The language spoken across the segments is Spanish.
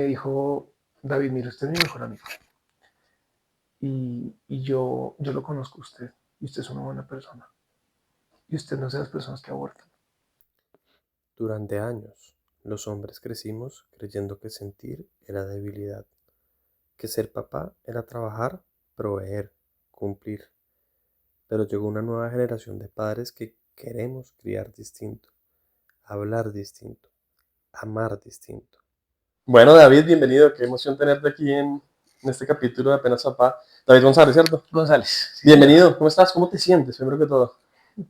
Me dijo, David, mire, usted es mi mejor amigo y yo lo conozco a usted y usted es una buena persona y usted no es de las personas que abortan. Durante años, los hombres crecimos creyendo que sentir era debilidad, que ser papá era trabajar, proveer, cumplir. Pero llegó una nueva generación de padres que queremos criar distinto, hablar distinto, amar distinto. Bueno, David, bienvenido. Qué emoción tenerte aquí en este capítulo de Apenas Papá. David González, ¿cierto? González, sí, Bienvenido. señor. ¿Cómo estás? ¿Cómo te sientes? Primero que todo.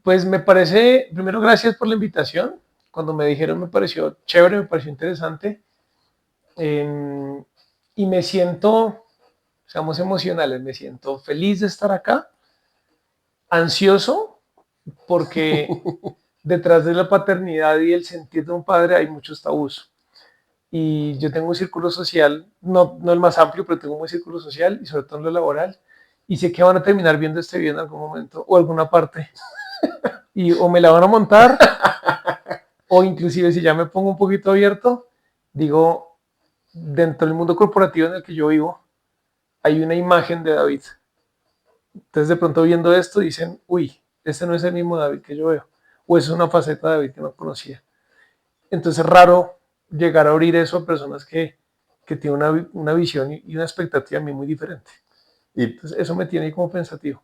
Pues me parece, primero gracias por la invitación. Cuando me dijeron me pareció chévere, me pareció interesante. Eh, y me siento, seamos emocionales, me siento feliz de estar acá, ansioso, porque detrás de la paternidad y el sentir de un padre hay muchos tabús. Y yo tengo un círculo social, no el más amplio, pero tengo un buen círculo social y sobre todo en lo laboral. Y sé que van a terminar viendo este video en algún momento o alguna parte. Y o me la van a montar o inclusive si ya me pongo un poquito abierto, digo, dentro del mundo corporativo en el que yo vivo, hay una imagen de David. Entonces de pronto viendo esto dicen, uy, este no es el mismo David que yo veo. O es una faceta de David que no conocía. Entonces es raro llegar a abrir eso a personas que tienen una visión y una expectativa a mí muy diferente. Y Entonces eso me tiene como pensativo.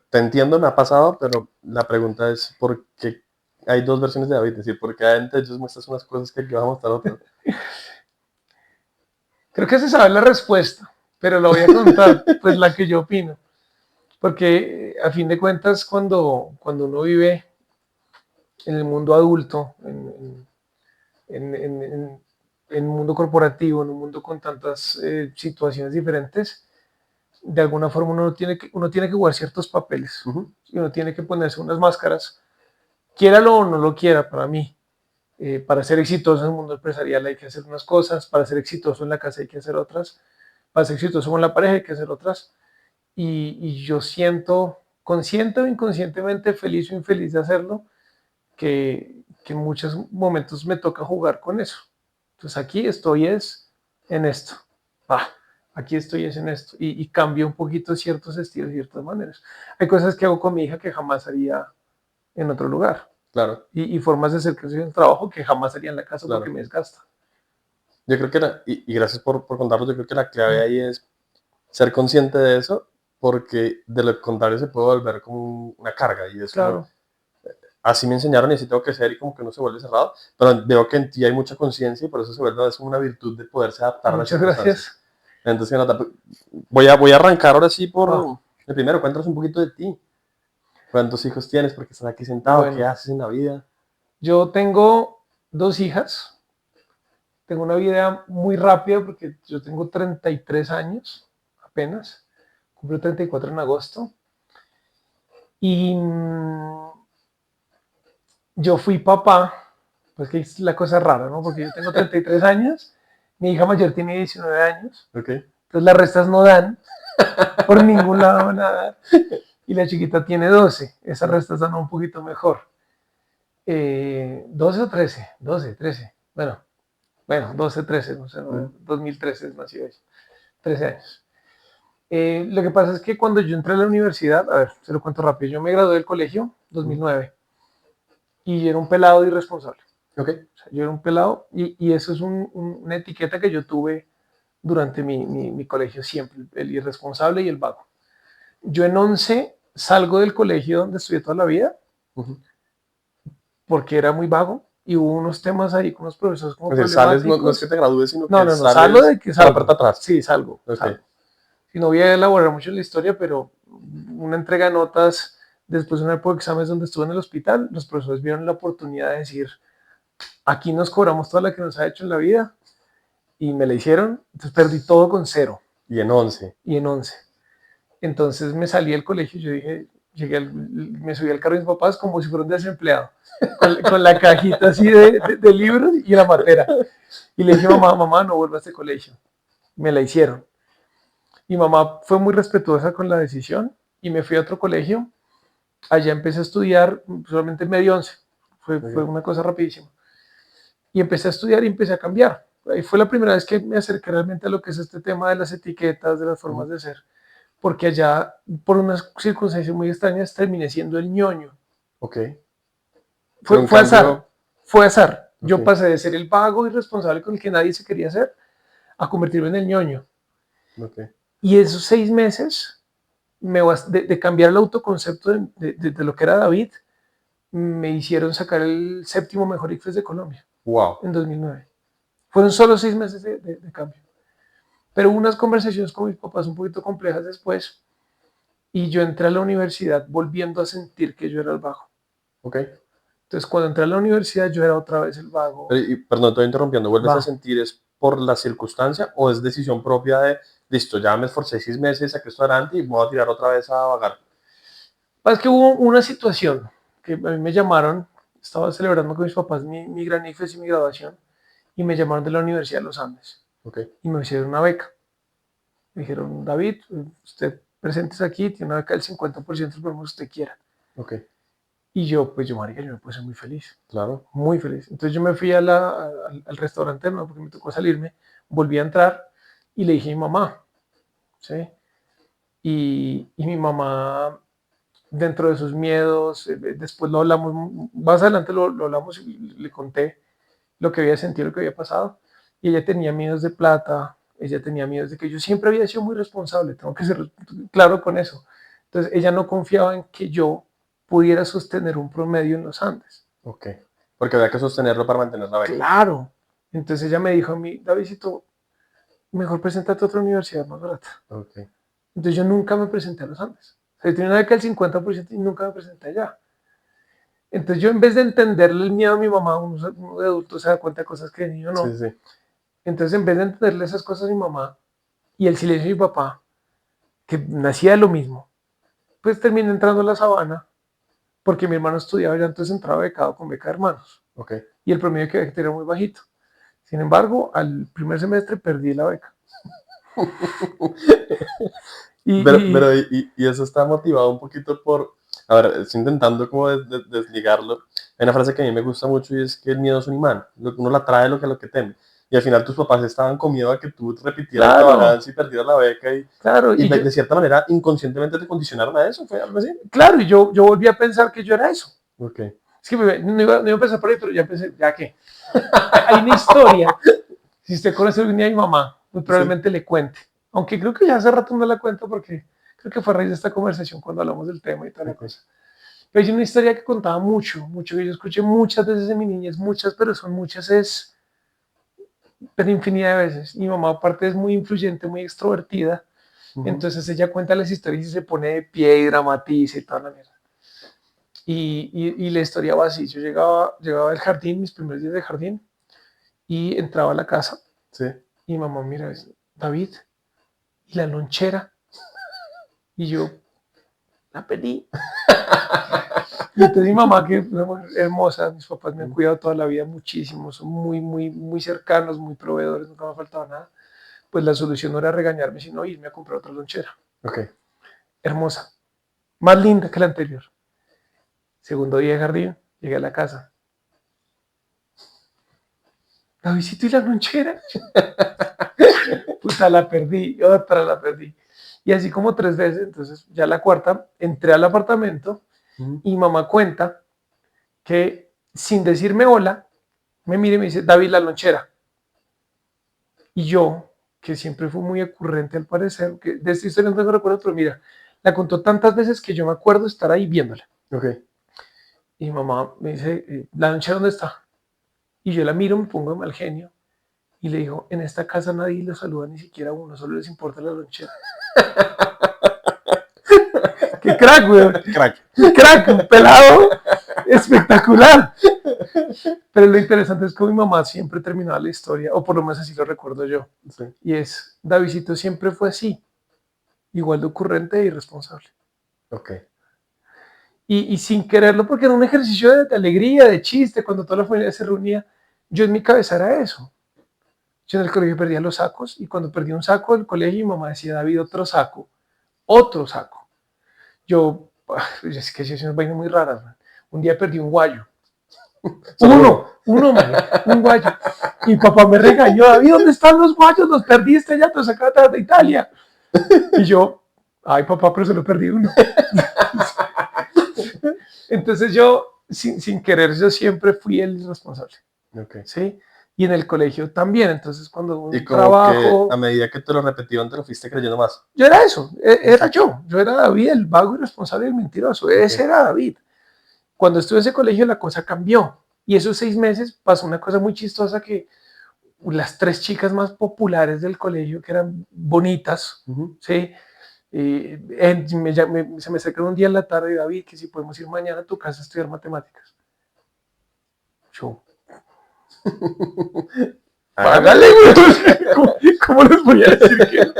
te entiendo, me ha pasado, pero la pregunta es ¿por qué hay dos versiones de David? Es decir, ¿por qué adentro ellos muestran unas cosas que aquí vamos a mostrar otras? Creo que se sabe la respuesta, pero la voy a contar, pues la que yo opino. Porque a fin de cuentas, cuando uno vive en el mundo adulto, en un mundo corporativo, en un mundo con tantas situaciones diferentes, de alguna forma uno tiene que jugar ciertos papeles. Y uno tiene que ponerse unas máscaras, quiéralo o no lo quiera, para mí. Para ser exitoso en el mundo empresarial hay que hacer unas cosas, para ser exitoso en la casa hay que hacer otras, para ser exitoso con la pareja hay que hacer otras. Y yo siento, consciente o inconscientemente, feliz o infeliz de hacerlo, que en muchos momentos me toca jugar con eso. Entonces aquí estoy es en esto. Ah, aquí estoy es en esto. Y cambio un poquito ciertos estilos, ciertas maneras. Hay cosas que hago con mi hija que jamás haría en otro lugar. Claro, Y formas de hacer crecer un trabajo que jamás haría en la casa porque claro. me desgasta. Yo creo que, y gracias por contarlo, yo creo que la clave ahí es ser consciente de eso, porque de lo contrario se puede volver como una carga, y es como, Claro. así me enseñaron y así tengo que ser, y como que uno se vuelve cerrado, pero veo que en ti hay mucha conciencia y por eso se vuelve es como una virtud de poderse adaptar a las Muchas circunstancias. gracias. Entonces, voy a arrancar ahora sí Ah, por el primero, cuéntanos un poquito de ti. ¿Cuántos hijos tienes? ¿Por qué estás aquí sentado? ¿Qué bueno, haces en la vida? yo tengo dos hijas. Tengo una vida muy rápida porque yo tengo 33 años apenas. Cumplo 34 en agosto. Y yo fui papá, pues que es la cosa rara, ¿no? Porque yo tengo 33 años, mi hija mayor tiene 19 años, Ok. entonces las restas no dan, por ningún lado van a dar. Y la chiquita tiene 12, esas restas dan un poquito mejor. 12 o 13, 12, 13, bueno, 12, 13, no sé, Mm. 2013 nació ella, 13 años. Lo que pasa es que cuando yo entré a la universidad, a ver, se lo cuento rápido, yo me gradué del colegio 2009 y yo era un pelado irresponsable. Ok. O sea, yo era un pelado y eso es una etiqueta que yo tuve durante mi colegio siempre, el irresponsable y el vago. Yo en 11 salgo del colegio donde estudié toda la vida Ujú. porque era muy vago y hubo unos temas ahí con los profesores como Es decir, sales, no es que te problemáticos. gradúes, sino No, que no, no, salgo sales de que con la puerta salgo. atrás. Sí, salgo, Ok. salgo. Si no voy a elaborar mucho en la historia, pero una entrega de notas después de una época de exámenes donde estuve en el hospital, los profesores vieron la oportunidad de decir, aquí nos cobramos toda la que nos ha hecho en la vida y me la hicieron, entonces perdí todo con 0 Y en 11. y en 11. Entonces me salí del colegio y yo dije, me subí al carro de mis papás como si fuera un desempleado, con la cajita así de libros y la matera. Y le dije, mamá, no vuelvo a este colegio. Me la hicieron. Mi mamá fue muy respetuosa con la decisión y me fui a otro colegio. Allá empecé a estudiar, solamente medio 11. Fue Ok. una cosa rapidísima. Y empecé a estudiar y empecé a cambiar. ahí fue la primera vez que me acerqué realmente a lo que es este tema de las etiquetas, de las formas de ser, porque allá, por unas circunstancias muy extrañas, terminé siendo el ñoño. Ok. Pero Fue, un fue azar, cambio, fue azar. ok, Yo pasé de ser el vago irresponsable con el que nadie se quería hacer a convertirme en el ñoño. ok, Y esos 6 meses de cambiar el autoconcepto de lo que era David, me hicieron sacar el séptimo mejor ICFES de Colombia wow, en 2009. Fueron solo 6 meses de cambio. Pero hubo unas conversaciones con mis papás un poquito complejas después y yo entré a la universidad volviendo a sentir que yo era el vago. ok. Entonces cuando entré a la universidad yo era otra vez el vago. Perdón, estoy interrumpiendo, ¿vuelves Va. a sentir es por la circunstancia o es decisión propia de, listo, ya me esforcé 6 meses, saqué esto adelante y me voy a tirar otra vez a vagar? Es que hubo una situación que a mí me llamaron, estaba celebrando con mis papás mi gran IFES y mi graduación, y me llamaron de la Universidad de los Andes Ok, y me hicieron una beca. Me dijeron, David, usted presentes aquí, tiene una beca del 50% del programa que usted quiera. ok, Y yo, pues yo, marica, yo me puse muy feliz, claro, muy feliz. Entonces yo me fui al restaurante, ¿no? Porque me tocó salirme, volví a entrar y le dije a mi mamá, ¿sí? Y mi mamá, dentro de sus miedos, después lo hablamos, más adelante lo hablamos y le conté lo que había sentido, lo que había pasado. Y ella tenía miedos de plata, ella tenía miedos de que yo siempre había sido muy responsable, tengo que ser claro con eso. Entonces ella no confiaba en que yo pudiera sostener un promedio en los Andes. ok. Porque había que sostenerlo para mantener la beca. Claro. Entonces ella me dijo a mí, Davidito, mejor preséntate a otra universidad más barata. Ok, Entonces yo nunca me presenté a los Andes. O sea, yo tenía una beca del 50% y nunca me presenté allá. Entonces yo en vez de entenderle el miedo a mi mamá, uno de adulto se da cuenta de cosas que de niño sí, no. sí, Entonces en vez de entenderle esas cosas a mi mamá y el silencio de mi papá, que nacía de lo mismo, pues terminé entrando a la sabana porque mi hermano estudiaba allá, entonces entraba becado con beca de hermanos. ok. Y el promedio que era muy bajito. Sin embargo, al primer semestre perdí la beca. Y, Pero y y eso está motivado un poquito por, a ver, estoy intentando como desligarlo. Hay una frase que a mí me gusta mucho y es que el miedo es un imán, uno la trae lo que teme. Y al final tus papás estaban con miedo a que tú repitieras esta claro, vagancia y perdieras la beca claro, y y yo, de cierta manera inconscientemente te condicionaron a eso, ¿fue algo así? claro, y yo volví a pensar que yo era eso. Ok, Es que no iba a pensar por ahí, pero ya pensé, ya que hay una historia. Si usted conoce algún día a mi mamá, muy sí, probablemente le cuente. Aunque creo que ya hace rato no la cuento porque creo que fue a raíz de esta conversación cuando hablamos del tema y tal la ok, cosa. Pero hay una historia que contaba mucho, mucho, que yo escuché muchas veces en mi niñez, muchas, pero son muchas, pero infinidad de veces. Mi mamá aparte es muy influyente, muy extrovertida, ujú, entonces ella cuenta las historias y se pone de pie y dramatiza y toda la mierda. Y la historia va así, yo llegaba al jardín, mis primeros días de jardín, y entraba a la casa sí, y mi mamá, mira, David, y la lonchera. Y yo la perdí. Y entonces mi mamá, que es una mujer hermosa, mis papás me han cuidado toda la vida muchísimo, son muy, muy, muy cercanos, muy proveedores, nunca me ha faltado nada. Pues la solución no era regañarme, sino irme a comprar otra lonchera. ok. Hermosa, más linda que la anterior. Segundo día de jardín, llegué a la casa. La visito y la lonchera. Puta, la perdí, otra la perdí. Y así como 3 veces, entonces ya la cuarta, entré al apartamento Ujú, y mamá cuenta que sin decirme hola, me mira y me dice, David, la lonchera. Y yo, que siempre fue muy ocurrente al parecer, que de esta historia no tengo recuerdo, pero mira, la contó tantas veces que yo me acuerdo estar ahí viéndola. ok. Y mi mamá me dice, ¿la lonchera dónde está? Y yo la miro, me pongo de mal genio y le digo, en esta casa nadie lo saluda ni siquiera a uno, solo les importa la lonchera. ¡Qué crack, güey! Crack. ¡Crack! Un pelado espectacular. Pero lo interesante es que mi mamá siempre terminaba la historia, o por lo menos así lo recuerdo yo. Sí, Y es, Davidito siempre fue así, igual de ocurrente e irresponsable. ok. Y sin quererlo, porque era un ejercicio de alegría, de chiste, cuando toda la familia se reunía, yo en mi cabeza era eso. Yo en el colegio perdía los sacos y cuando perdí un saco del colegio, mi mamá decía, David, otro saco, otro saco. Yo, es que es una vaina muy rara. Man. Un día perdí un guayo. Solo Uno, uno. uno, man, un guayo. Mi papá me regañó, David, ¿dónde están los guayos? Los perdiste ya, te los sacaste de Italia. Y yo, ay papá, pero se lo perdí uno. Entonces yo, sin querer, yo siempre fui el responsable. Okay. ¿Sí? Y en el colegio también. Entonces cuando un Y como trabajo... que a medida que te lo repetían, te lo fuiste creyendo más. Yo era eso, era yo. Yo era David, el vago irresponsable y el mentiroso. Ese era David. Cuando estuve en ese colegio la cosa cambió. Y esos 6 meses pasó una cosa muy chistosa que las 3 chicas más populares del colegio, que eran bonitas, ¿sí? Se me acercó un día en la tarde, David, que si podemos ir mañana a tu casa a estudiar matemáticas. Yo, págale, güey. ¿Cómo les voy a decir que?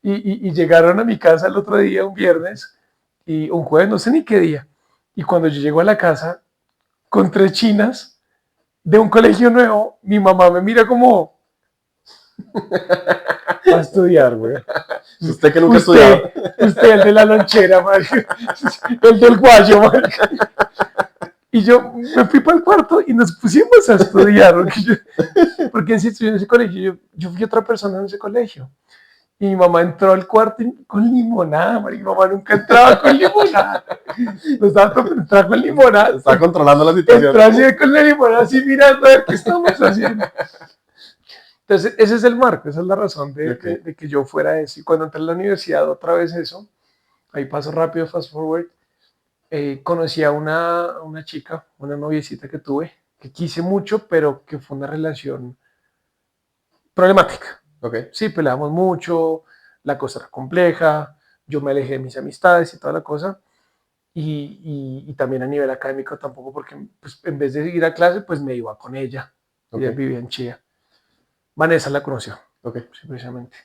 Y llegaron a mi casa el otro día, un viernes, y un jueves, no sé ni qué día. Y cuando yo llego a la casa con 3 chinas de un colegio nuevo, mi mamá me mira como a estudiar, güey. Usted que nunca estudiaba. Usted, el de la lonchera, marica. El del guayo, marica. Y yo me fui para el cuarto y nos pusimos a estudiar. Porque si estudié en ese colegio, yo fui otra persona en ese colegio. Y mi mamá entró al cuarto con limonada, marica. Mi mamá nunca entraba con limonada. No estaba entraba con limonada. Estaba controlando la situación. Entró así con la limonada, así mirando a ver qué estamos haciendo. Entonces, ese es el marco, esa es la razón de que yo fuera eso. Y cuando entré a la universidad, otra vez eso, ahí paso rápido, fast forward, conocí a una chica, una noviecita que tuve, que quise mucho, pero que fue una relación problemática. Sí, peleamos mucho, la cosa era compleja, yo me alejé de mis amistades y toda la cosa. Y también a nivel académico tampoco, porque pues, en vez de ir a clase, pues me iba con ella. Ella vivía en Chía. Vanessa la conoció, sí, precisamente.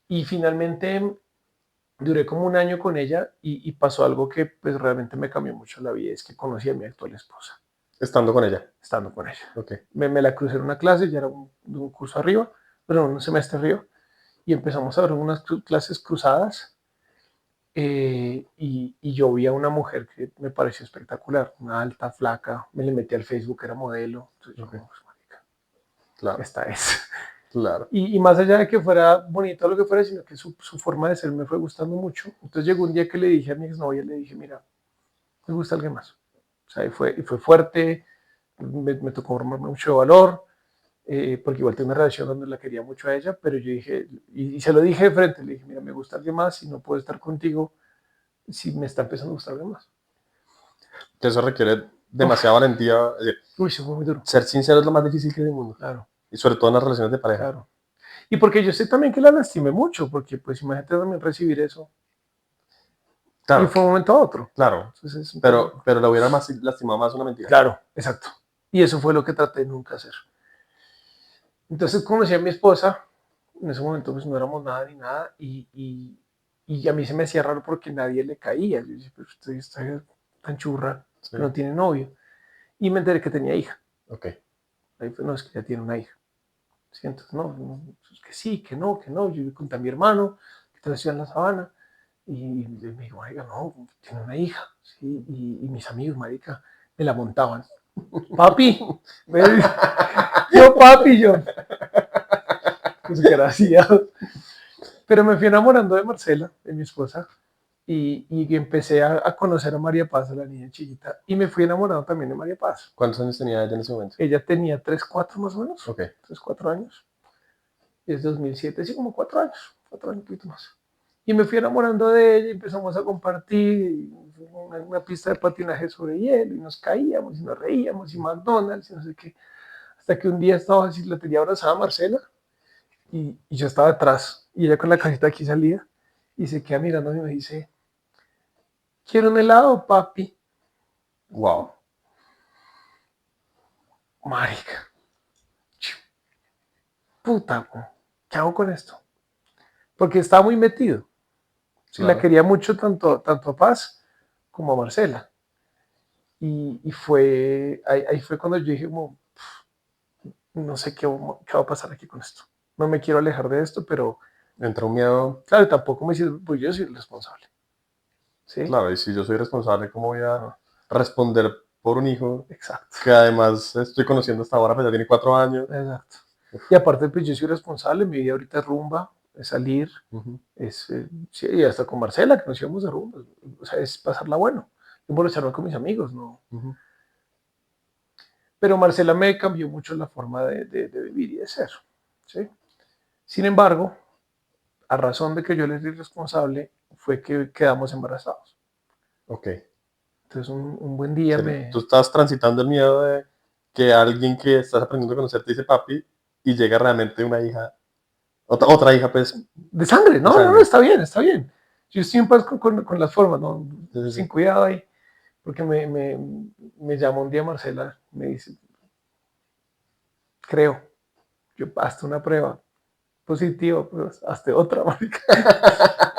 Y finalmente duré como un año con ella y pasó algo que pues realmente me cambió mucho la vida, es que conocí a mi actual esposa. Estando con ella. Estando con ella. Me la crucé en una clase, ya era un curso arriba, pero un semestre arriba, y empezamos a ver unas clases cruzadas. Y yo vi a una mujer que me pareció espectacular, una alta, flaca, me le metí al Facebook, era modelo. Entonces yo, pues, marica, claro. Esta es. Claro. Y más allá de que fuera bonito lo que fuera, sino que su forma de ser me fue gustando mucho. Entonces llegó un día que le dije a mi exnovia, le dije, mira, me gusta alguien más. O sea, y fue fuerte, me tocó formarme mucho valor, porque igual tengo una relación donde la quería mucho a ella, pero yo dije, y se lo dije de frente, le dije, mira, me gusta alguien más y no puedo estar contigo si me está empezando a gustar alguien más. Que eso requiere demasiada valentía. Uy, eso fue muy duro. Ser sincero es lo más difícil que hay en el mundo. Claro. Y sobre todo en las relaciones de pareja. Claro. Y porque yo sé también que la lastimé mucho, porque pues imagínate también recibir eso. Claro. Y fue un momento a otro. Claro. Entonces, pero la hubiera lastimado más una mentira. Claro, exacto. Y eso fue lo que traté de nunca hacer. Entonces conocí a mi esposa, en ese momento pues no éramos nada ni nada, y a mí se me hacía raro porque nadie le caía. Yo dije, pero usted está tan churra, que no tiene novio. Y me enteré que tenía hija. Ahí fue, no, es que ya tiene una hija. ¿Sí? Entonces, no, es que sí, que no. Yo le conté a mi hermano, que estaba en la sabana, y me dijo, oiga, no, tiene una hija. ¿Sí? Y mis amigos, marica, me la montaban. Papi, yo, papi, yo. Desgraciado. Pero me fui enamorando de Marcela, de mi esposa, y empecé a conocer a María Paz, a la niña chiquita, y me fui enamorado también de María Paz. ¿Cuántos años tenía ella en ese momento? Ella tenía 3, 4 más o menos. 3, 4 años. Es 2007, sí, como 4 años, un poquito más. Y me fui enamorando de ella, empezamos a compartir una pista de patinaje sobre hielo, y nos caíamos, y nos reíamos, y McDonald's, y no sé qué. Hasta que un día estaba así, la tenía abrazada a Marcela, y yo estaba atrás, y ella con la cajita aquí salía, y se queda mirando y me dice, quiero un helado, papi. Wow. Marica. Puta, ¿qué hago con esto? Porque estaba muy metido. Sí, claro. La quería mucho tanto a Paz como a Marcela. Y fue, ahí fue cuando yo dije, como, no sé qué va a pasar aquí con esto. No me quiero alejar de esto, pero... Entró un miedo. Claro, tampoco me dice, pues yo soy el responsable. ¿Sí? Claro, y si yo soy responsable, ¿cómo voy a responder por un hijo Exacto, que además estoy conociendo hasta ahora, pues ya tiene 4 años. exacto. Y aparte, pues yo soy responsable, mi vida ahorita es rumba, es salir, Ujú, sí, y hasta con Marcela, que nos íbamos de rumba, o sea, es pasarla bueno, emborracharme con mis amigos, ¿no? ujú. Pero Marcela me cambió mucho la forma de vivir y de ser, ¿sí? Sin embargo, a razón de que yo le fui responsable, fue que quedamos embarazados. Ok. Entonces, un buen día Tú estás transitando el miedo de que alguien que estás aprendiendo a conocer te dice papi y llega realmente una hija, otra hija, pues, de sangre, de no, no, no, sangre. está bien, está bien. Yo estoy en paz con las formas, ¿no? Sí, sí, Sin sí. cuidado ahí, porque me llamó un día Marcela, me dice, creo, yo hasta una prueba positiva, pues hasta otra, marica.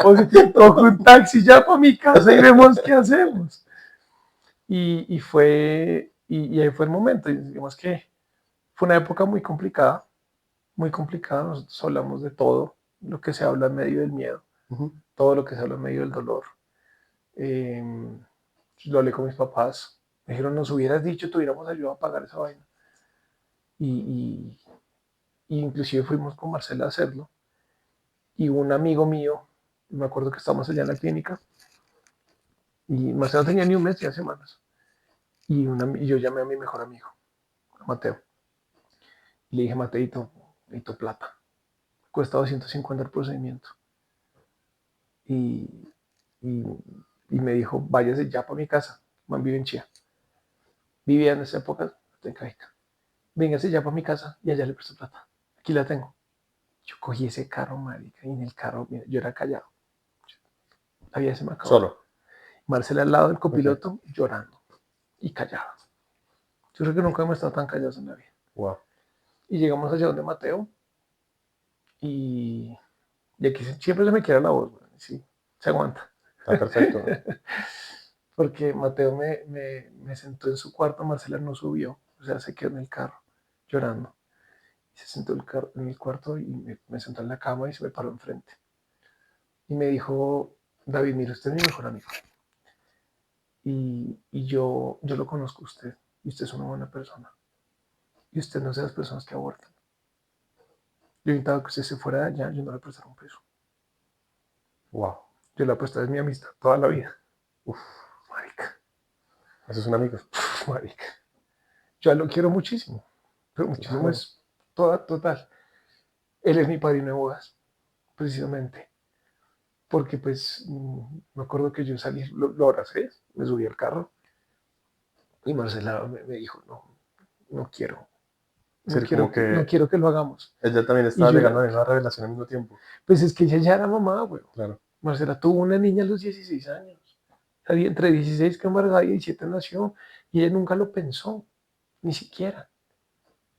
Positivo, cojo un taxi ya para mi casa y vemos qué hacemos. Y ahí fue el momento, y digamos que fue una época muy complicada, nosotros hablamos de todo lo que se habla en medio del miedo, Ujú. todo lo que se habla en medio del dolor. Eh, lo hablé con mis papás, me dijeron, nos hubieras dicho, te hubiéramos ayudado a pagar esa vaina. Y, y inclusive fuimos con Marcela a hacerlo. Y un amigo mío, me acuerdo que estábamos allá en la clínica, y Marcela tenía ni un mes, ya semanas. Y yo llamé a mi mejor amigo, a Mateo, y le dije, Mateito, necesito plata. Cuesta 250 el procedimiento. Y, y, y me dijo, váyase ya para mi casa. Man vive en Chía. Vivía en esa época en Cajica. Véngase ya para mi casa y allá le presto plata. Aquí la tengo. Yo cogí ese carro, marica, y en el carro, mira, yo era callado. La vida se me acabó. Solo. Marcela al lado del Ok. copiloto, llorando y callado. Yo creo que nunca hemos estado tan callados en la vida. Wow. Y llegamos allá donde Mateo y, y aquí siempre se me quiera la voz, bueno, sí, se aguanta. Está perfecto. Porque Mateo me sentó en su cuarto, Marcela no subió, o sea, se quedó en el carro llorando. Y se sentó en el cuarto y me sentó en la cama y se me paró enfrente. Y me dijo, David, mire, usted es mi mejor amigo. Y yo lo conozco a usted. Y usted es una buena persona. Y usted no es de las personas que abortan. Yo invitaba que usted se fuera de allá, yo no le prestaré un peso. Wow. Yo le apuesto es mi amistad toda la vida. Uf, Marica, eso es un amigo. marica. Yo lo quiero muchísimo. Pero muchísimo Claro. es toda, total. Él es mi padrino de bodas, precisamente. Porque pues me acuerdo que yo salí, lo abracé, me subí al carro y Marcela me dijo, no, no quiero, Sí, como no que quiero que lo hagamos. ella también Y estaba yo, llegando a la misma revelación al mismo tiempo. pues es que ella ya era mamá, güey. Claro. Marcela tuvo una niña a los 16 años. Entre 16 que embarazada y 17 nació y ella nunca lo pensó, ni siquiera.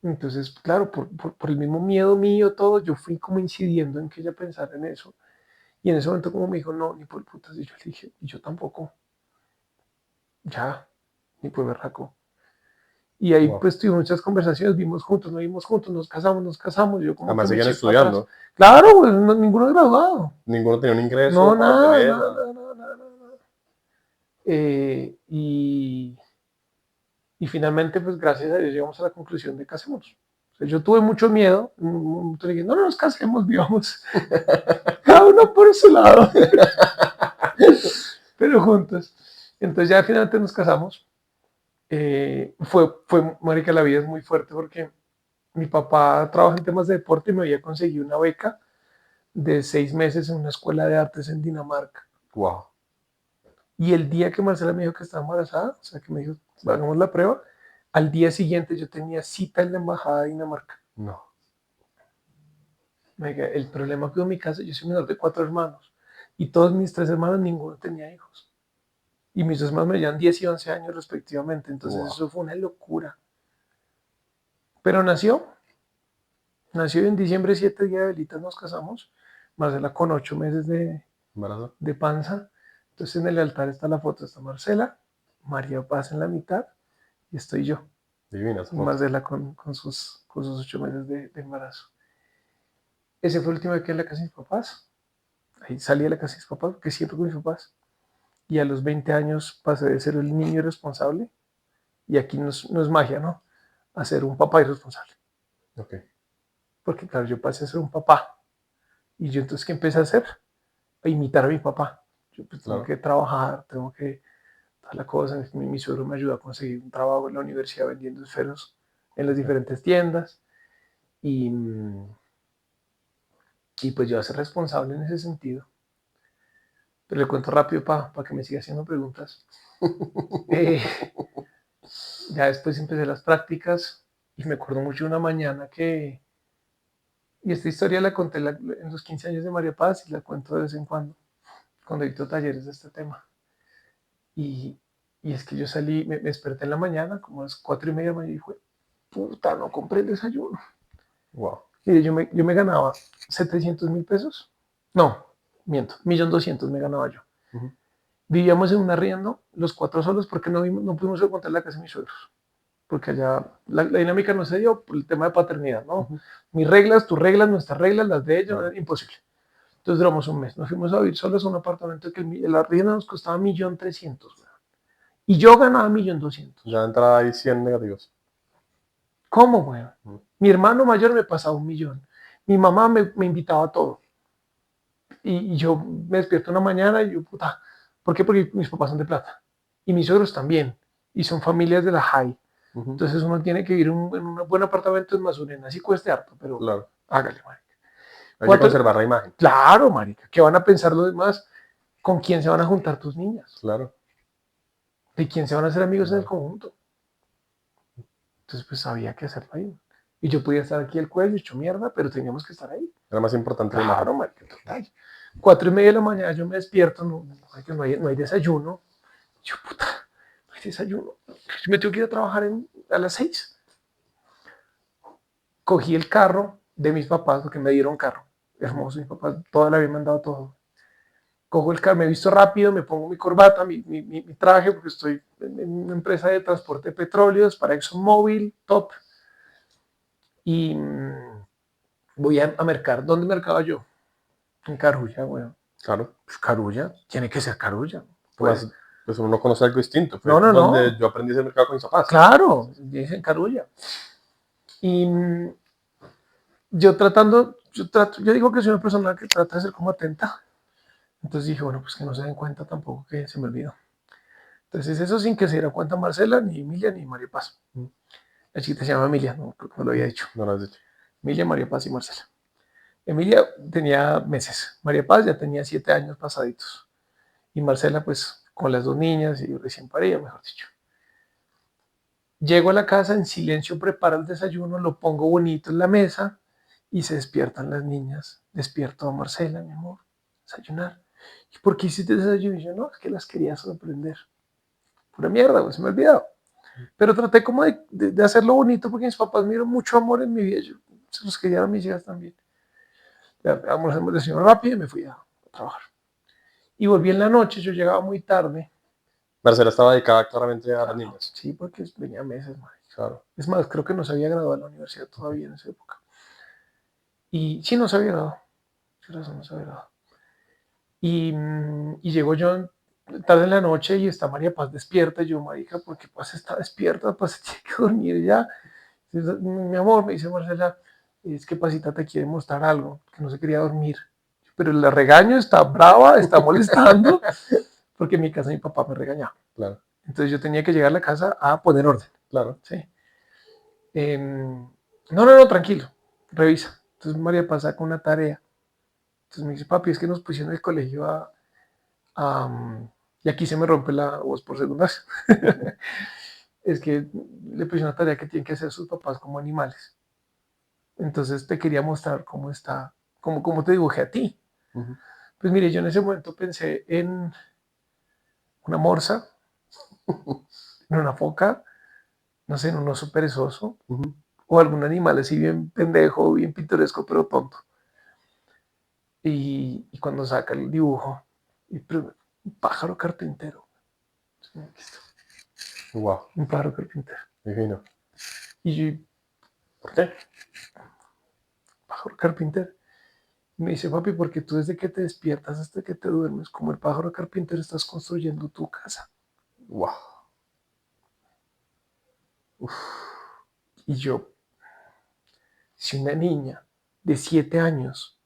Entonces, claro, por el mismo miedo mío, todo, yo fui como incidiendo en que ella pensara en eso. Y en ese momento como me dijo, no, ni por putas, y yo le dije, y yo tampoco, ya, ni por berraco. Y ahí Wow. pues tuvimos muchas conversaciones, vimos juntos, no vimos juntos, nos casamos, yo como que Además me seguían eché para atrás. estudiando. Claro, pues no, ninguno es graduado. Ninguno tenía un ingreso No, para nada, mantener, nada, nada. nada, nada, nada. Nada. Y finalmente, pues gracias a Dios llegamos a la conclusión de casémonos. O sea, yo tuve mucho miedo, dije, no, no nos casemos, vivamos cada uno por su lado, pero juntos. Entonces ya finalmente nos casamos. Marica, la vida es muy fuerte porque mi papá trabaja en temas de deporte y me había conseguido una beca de 6 meses en una escuela de artes en Dinamarca. Wow. Y el día que Marcela me dijo que estaba embarazada, o sea, que me dijo, Sí. hagamos la prueba, al día siguiente yo tenía cita en la embajada de Dinamarca. No. El problema que en mi casa, yo soy menor de 4 hermanos y todos mis 3 hermanos, ninguno tenía hijos. Y mis 2 hermanos me llevan 10 y 11 años respectivamente, entonces Wow. eso fue una locura. Pero nació en diciembre 7, día de velitas, nos casamos. Marcela con 8 meses Embarazo. de panza. Entonces en el altar está la foto, está Marcela, María Paz en la mitad y estoy yo. Divina esa Y foto. Marcela con sus 8 meses de embarazo. Ese fue el último día que en la casa de mis papás. Ahí salí de la casa de mis papás, porque siempre con mis papás. Y a los 20 años pasé de ser el niño irresponsable y aquí no es magia, ¿no? A ser un papá irresponsable. Ok. Porque claro, yo pasé a ser un papá. Y yo entonces, ¿qué empecé a hacer? A imitar a mi papá. Yo pues tengo Claro. que trabajar, tengo que toda la cosa. Mi suegro me ayudó a conseguir un trabajo en la universidad vendiendo esferos en las Ok. diferentes tiendas. Y, y pues yo a ser responsable en ese sentido. Pero le cuento rápido para que me siga haciendo preguntas. Eh, ya después empecé las prácticas y me acuerdo mucho de una mañana que, y esta historia la conté en los 15 años de María Paz y la cuento de vez en cuando dicto talleres de este tema. Y, y es que yo salí, me desperté en la mañana, como a las 4:30 de la mañana, y dije, puta, no compré el desayuno. Wow. Mire, yo me ganaba 700.000 pesos. No, miento, 1.200.000 me ganaba yo. Ujú. Vivíamos en un arriendo, los cuatro solos, porque no pudimos encontrar la casa de mis suegros. Porque allá la dinámica no se dio por el tema de paternidad, ¿no? Ujú. Mis reglas, tus reglas, nuestras reglas, las de ellos, Claro. imposible. Entonces duramos un mes. Nos fuimos a vivir solos a un apartamento que el arriendo nos costaba 1.300.000. Y yo ganaba 1.200.000. Ya de entrada hay 100 negativos. ¿Cómo, weón? Ujú. Mi hermano mayor me pasaba 1.000.000. Mi mamá me invitaba a todo. Y yo me despierto una mañana y yo, puta, ¿por qué? Porque mis papás son de plata. Y mis suegros también. Y son familias de la high. Ujú. Entonces uno tiene que vivir en un buen apartamento en Mazurena. Así cueste harto, pero Claro. hágale, marica. Hay que Cuatro, conservar la imagen. claro, marica. ¿Qué van a pensar los demás? ¿Con quién se van a juntar tus niñas? Claro. ¿De quién se van a hacer amigos en el Claro. conjunto? Entonces pues había que hacerlo ahí. Y yo podía estar aquí el cuello hecho mierda, pero teníamos que estar ahí. Era más importante la imagen. Claro, marica, total. 4:30 de la mañana yo me despierto, no hay desayuno. Yo, puta, no hay desayuno. Yo me tengo que ir a trabajar a las 6. Cogí el carro de mis papás, porque me dieron carro. Ujú. Hermoso, mis papás toda la vida me han dado todo. Cojo el carro, me visto rápido, me pongo mi corbata, mi traje, porque estoy en una empresa de transporte de petróleos para ExxonMobil, top. Y voy a mercar. ¿Dónde mercaba yo? En Carulla, weón. Claro. Pues Carulla, tiene que ser Carulla. Pues, Además, pues uno conoce algo distinto. Fue no, no, donde no. yo aprendí ese mercado con mis papás. Claro, dice en Carulla. Y yo digo que soy una persona que trata de ser como atenta. Entonces dije, bueno, pues que no se den cuenta tampoco que se me olvidó. Entonces eso sin que se diera cuenta Marcela, ni Emilia, ni María Paz. La chiquita se llama Emilia, no, creo que no lo había dicho. No lo has dicho. Emilia, María Paz y Marcela. Emilia tenía meses, María Paz ya tenía 7 años pasaditos. Y Marcela, pues, con las dos niñas y recién parida, mejor dicho. Llego a la casa, en silencio preparo el desayuno, lo pongo bonito en la mesa y se despiertan las niñas. Despierto a Marcela, mi amor, desayunar. ¿Y por qué hiciste desayuno? Y yo, no, es que las quería sorprender. Pura mierda, pues se me ha olvidado. Pero traté como de hacerlo bonito porque mis papás me dieron mucho amor en mi vida. Yo se los quería a mis hijas también. Almorzamos el desayuno rápido y me fui a trabajar. Y volví en la noche, yo llegaba muy tarde. Marcela estaba dedicada claramente a las Claro, niñas. sí, porque venía meses, man. Claro. Es más, creo que no se había graduado de la universidad Ok. todavía en esa época. Y sí, no se había graduado. No se había graduado. Y llego yo tarde en la noche y está María Paz despierta. Y yo, marica, ¿por qué Paz está despierta? Paz tiene que dormir ya. Mi amor, me dice Marcela, es que Pasita te quiere mostrar algo, que no se quería dormir. Pero la regaño, está brava, está molestando, porque en mi casa mi papá me regañaba. Claro. Entonces yo tenía que llegar a la casa a poner orden. Claro. ¿Sí? No, tranquilo, revisa. Entonces María Paz saca una tarea. Entonces me dice, papi, es que nos pusieron en el colegio y aquí se me rompe la voz por segunda vez. Es que le pusieron una tarea que tienen que hacer sus papás como animales. Entonces te quería mostrar cómo está, cómo te dibujé a ti. Ujú. Pues mire, yo en ese momento pensé en una morsa, en una foca, no sé, en un oso perezoso, Ujú. o algún animal así bien pendejo, bien pintoresco, pero tonto. Y cuando saca el dibujo, un pájaro carpintero. Wow. Un pájaro carpintero. Divino. Y yo, ¿por qué? Pájaro carpintero. Y me dice, papi, porque tú desde que te despiertas hasta que te duermes, como el pájaro carpintero, estás construyendo tu casa. Wow. Y yo, si una niña de 7 años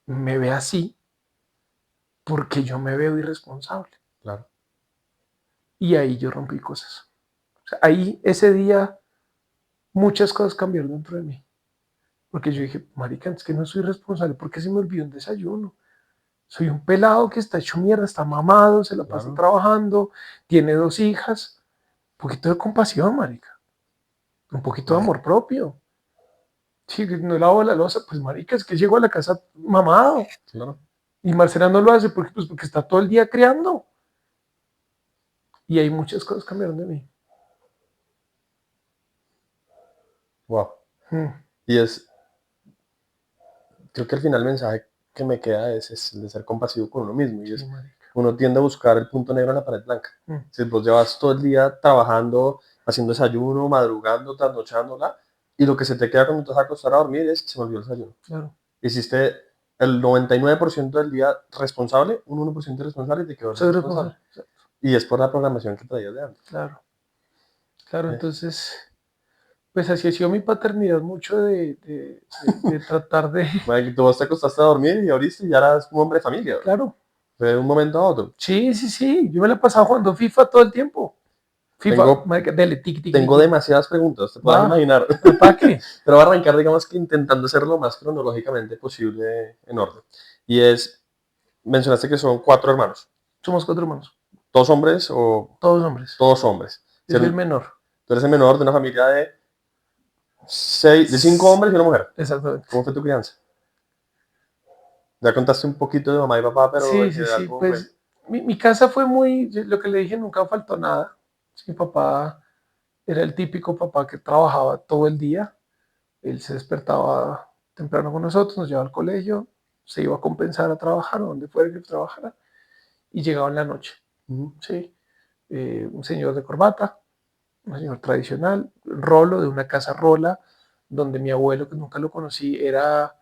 me ve así, porque yo me veo irresponsable. Claro. Y ahí yo rompí cosas. O sea, ahí ese día muchas cosas cambiaron dentro de mí. Porque yo dije, marica, es que no soy responsable, ¿por qué se me olvidó un desayuno? Soy un pelado que está hecho mierda, está mamado, se la pasa Claro. trabajando, tiene 2 hijas. Un poquito de compasión, marica. Un poquito de amor propio. Sí, que no lavo la loza, pues marica, es que llego a la casa mamado. Claro. Y Marcela no lo hace porque está todo el día criando. Y hay muchas cosas cambiaron de mí. Wow. Mm. Y creo que al final el mensaje que me queda es el de ser compasivo con uno mismo. Y Sí, marica. uno tiende a buscar el punto negro en la pared blanca. Mm. Si vos llevas todo el día trabajando, haciendo desayuno, madrugando, trasnochándola, y lo que se te queda cuando te vas a acostar a dormir es, se me olvidó el desayuno. Claro. Hiciste el 99% del día responsable, un 1% irresponsable y te quedó Soy responsable. responsable. Y es por la programación que traías de antes. Claro. Claro, entonces, pues así ha sido mi paternidad, mucho de tratar de... Bueno, tú vos te acostaste a dormir y abriste y ya eras un hombre de familia. Claro. De un momento a otro. Sí. Yo me la he pasado jugando FIFA todo el tiempo. FIFA, marica, dele, Tengo demasiadas preguntas, te podrás imaginar. ¿Para qué? Pero voy a arrancar, digamos que intentando hacerlo lo más cronológicamente posible en orden. Y mencionaste que son 4 hermanos. Somos 4 hermanos. ¿Todos hombres o...? Todos hombres. Todos hombres. Yo soy el menor. Tú eres el menor de una familia de 5 hombres y una mujer. Exactamente. ¿Cómo fue tu crianza? Ya contaste un poquito de mamá y papá, pero sí, en general, ¿cómo fue? pues mi casa fue muy, lo que le dije, nunca faltó nada. Mi papá era el típico papá que trabajaba todo el día. Él se despertaba temprano con nosotros, nos llevaba al colegio, se iba a compensar a trabajar o donde fuera que trabajara y llegaba en la noche. ¿Sí? Un señor de corbata, un señor tradicional, rolo de una casa rola, donde mi abuelo, que nunca lo conocí, era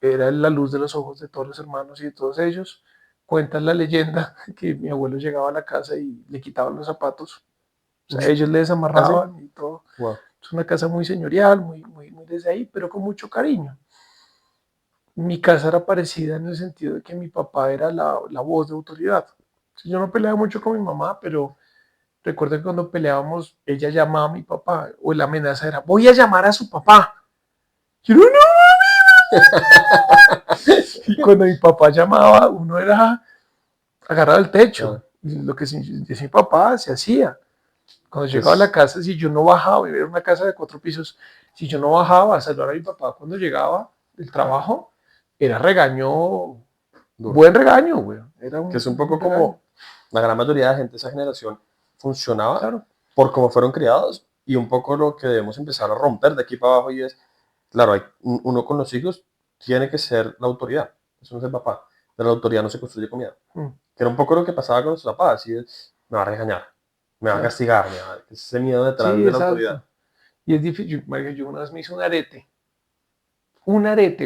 la luz de los ojos de todos los hermanos y de todos ellos. Cuenta la leyenda que mi abuelo llegaba a la casa y le quitaban los zapatos. O sea, ellos le desamarraban y todo. Wow. Es una casa muy señorial, muy desde ahí, pero con mucho cariño. Mi casa era parecida en el sentido de que mi papá era la voz de autoridad. Yo no peleaba mucho con mi mamá, pero recuerdo que cuando peleábamos, ella llamaba a mi papá, o la amenaza era, voy a llamar a su papá. Yo no, y cuando mi papá llamaba, uno era agarrado al techo. Y lo que decía mi papá se hacía. Cuando llegaba a la casa, si yo no bajaba, era una casa de 4 pisos, si yo no bajaba a saludar a mi papá cuando llegaba del trabajo, era regaño, Duro. buen regaño, güey. Que es un poco como la gran mayoría de la gente de esa generación funcionaba por cómo fueron criados y un poco lo que debemos empezar a romper de aquí para abajo y es, claro, uno con los hijos tiene que ser la autoridad, eso no es el papá, pero la autoridad no se construye con miedo. Que era un poco lo que pasaba con nuestros papás, así es, me va a regañar, me va a castigar, ese miedo detrás de la autoridad. Y es difícil, yo una vez me hice un arete,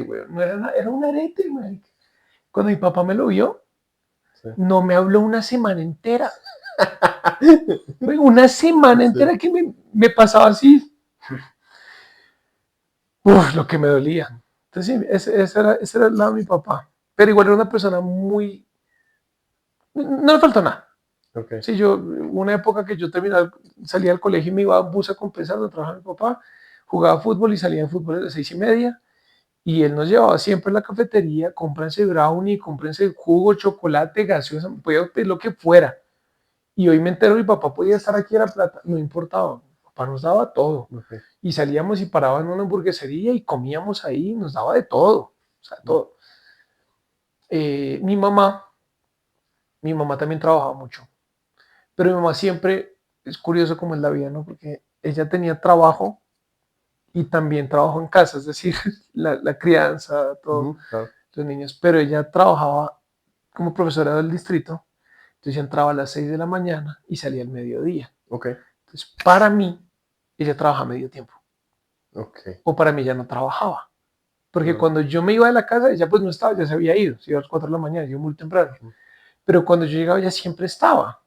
güey, no era nada, era un arete, güey. Cuando mi papá me lo vio, no me habló una semana entera. Una semana entera que me pasaba así. Uf, lo que me dolía. Entonces, sí, ese era el lado de mi papá. Pero igual era una persona muy... No le faltó nada. Okay. Sí, una época que yo salía del colegio y me iba a bus a compensar donde trabajaba mi papá, jugaba fútbol y salía de fútbol a las 6:30. Y él nos llevaba siempre a la cafetería, cómprense brownie, cómprense jugo, chocolate, gaseosa, podía pedir lo que fuera. Y hoy me entero, mi papá podía estar aquí a La Plata, no importaba, mi papá nos daba todo. Okay. Y salíamos y parábamos en una hamburguesería y comíamos ahí, nos daba de todo, o sea, todo. Mi mamá también trabajaba mucho, pero mi mamá siempre, es curioso como es la vida, ¿no? Porque ella tenía trabajo y también trabajó en casa, es decir, la crianza, todo, claro. Los niños, pero ella trabajaba como profesora del distrito, entonces entraba a las 6 de la mañana y salía al mediodía. Okay. Entonces, para mí, ella trabaja medio tiempo. Okay. O para mí ya no trabajaba. Porque cuando yo me iba de la casa, ella pues no estaba, ya se había ido, se iba a las 4 de la mañana, yo muy temprano. Pero cuando yo llegaba, ella siempre estaba.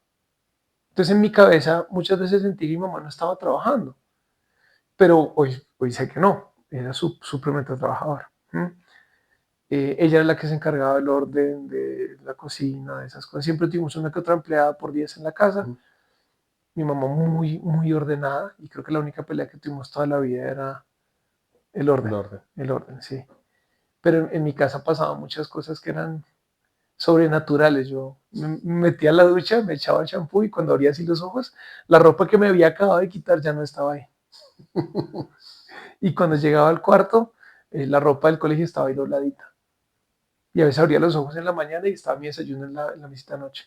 Entonces en mi cabeza muchas veces sentí que mi mamá no estaba trabajando. pero hoy sé que no, era supremamente trabajadora. Ella era la que se encargaba del orden, de la cocina, de esas cosas. Siempre tuvimos una que otra empleada por 10 en la casa. Mi mamá muy ordenada y creo que la única pelea que tuvimos toda la vida era El orden. el orden, sí. Pero en mi casa pasaban muchas cosas que eran sobrenaturales. Yo me metía a la ducha, me echaba el champú y cuando abría así los ojos, la ropa que me había acabado de quitar ya no estaba ahí. Y cuando llegaba al cuarto, la ropa del colegio estaba ahí dobladita. Y a veces abría los ojos en la mañana y estaba mi desayuno en la visita anoche.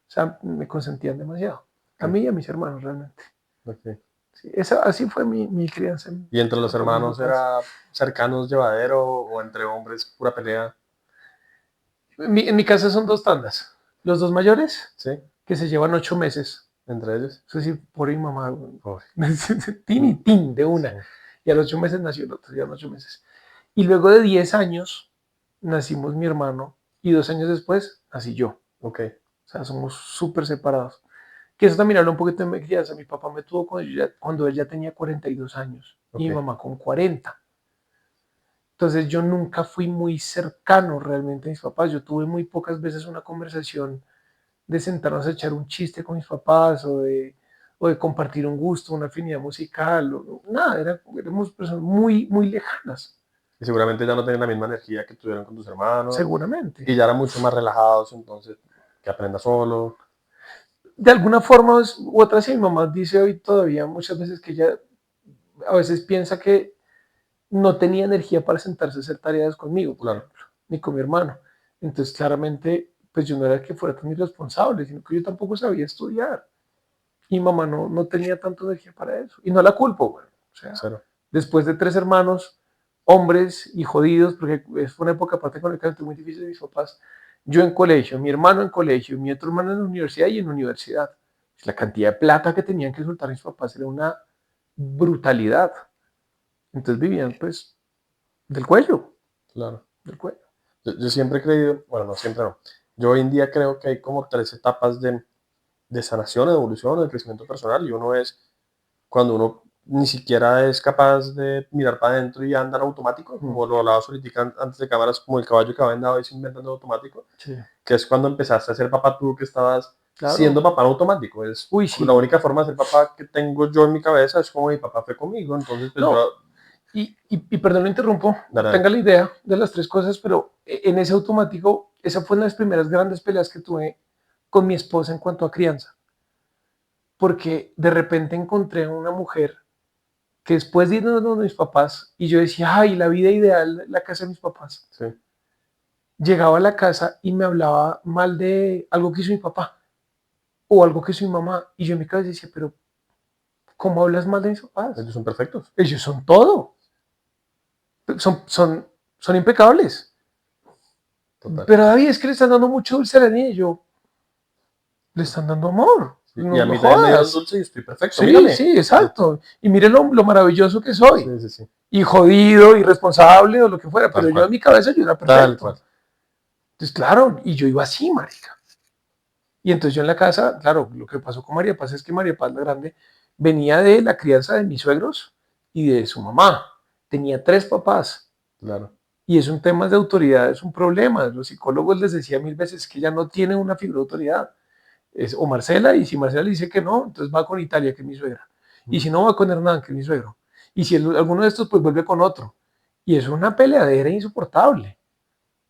O sea, me consentían demasiado. A Ok, mí y a mis hermanos realmente. ok. Sí, así fue mi crianza ¿Y entre los por mis hermanos papás. era cercanos, llevadero o entre hombres pura pelea? En mi casa son dos tandas. Los dos mayores, ¿Sí? que se llevan 8 meses. Entre ellos. Eso sí, por mi mamá. Uy, Tin y tin de sí. una. Y a los 8 meses nació el otro, ya 8 meses. Y luego de 10 años nacimos mi hermano y 2 años después nací yo. Ok, O sea, somos súper separados. Que eso también habla un poquito de mi crianza. Mi papá me tuvo cuando él ya tenía 42 años y mi ok. mamá con 40. Entonces yo nunca fui muy cercano realmente a mis papás. Yo tuve muy pocas veces una conversación de sentarnos a echar un chiste con mis papás o de compartir un gusto, una afinidad musical. Nada, éramos personas muy lejanas, Y seguramente ya no tienen la misma energía que tuvieron con tus hermanos. seguramente. Y ya eran mucho más relajados, entonces que aprenda solo. De alguna forma u otra, si mi mamá dice hoy todavía muchas veces que ella a veces piensa que no tenía energía para sentarse a hacer tareas conmigo, por Claro, ejemplo, ni con mi hermano. Entonces, claramente, pues yo no era que fuera tan irresponsable, sino que yo tampoco sabía estudiar. Y mamá no tenía tanta energía para eso. Y no la culpo, güey. O sea, cero. después de 3 hermanos, hombres y jodidos, porque fue una época aparte económicamente muy difícil de mis papás, yo en colegio, mi hermano en colegio, mi otro hermano en la universidad y en la universidad. La cantidad de plata que tenían que soltar mis papás era una brutalidad. Entonces vivían pues del cuello, Claro. del cuello. Yo siempre he creído, bueno, no siempre no. Yo hoy en día creo que hay como tres etapas de sanación, de evolución, de crecimiento personal. Y uno es cuando uno ni siquiera es capaz de mirar para adentro y anda en automático, Mm, como lo hablaba ahorita antes de cámaras, como el caballo que va vendado y se inventando automático, sí, que es cuando empezaste a ser papá tú, que estabas siendo claro. papá en automático. Es Uy, la sí. única forma de ser papá que tengo yo en mi cabeza es como mi papá fue conmigo, entonces pues yo, No, y perdón, lo interrumpo, dale, tenga la idea de las tres cosas, pero en ese automático, esa fue una de las primeras grandes peleas que tuve con mi esposa en cuanto a crianza, porque de repente encontré una mujer que después de irnos de mis papás, y yo decía, ay, la vida ideal, la casa de mis papás, sí, llegaba a la casa y me hablaba mal de algo que hizo mi papá o algo que hizo mi mamá, y yo en mi cabeza decía, pero ¿cómo hablas mal de mis papás? ellos son perfectos, Ellos son todo, son impecables. total. Pero David, es que le están dando mucho dulce a la niña. Y yo, le están dando amor. Sí, y No, a no mí también me dieron jodas. dulce y estoy perfecto, Sí, mírame. sí, Sí, exacto. Y mire lo maravilloso que soy. sí, sí, sí, Y jodido, irresponsable o lo que fuera. tal Pero yo en cual, mi cabeza yo era tal cual. perfecto. Entonces, claro, y yo iba así, marica. Y entonces yo en la casa, claro, lo que pasó con María Paz es que María Paz la Grande venía de la crianza de mis suegros y de su mamá. Tenía 3 papás. Claro, Y es un tema de autoridad, es un problema. Los psicólogos les decía 1000 veces que ella no tiene una figura de autoridad. O Marcela, y si Marcela le dice que no, entonces va con Italia, que es mi suegra. Y si no, va con Hernán, que es mi suegro. Y si alguno de estos, pues vuelve con otro. Y es una peleadera insoportable.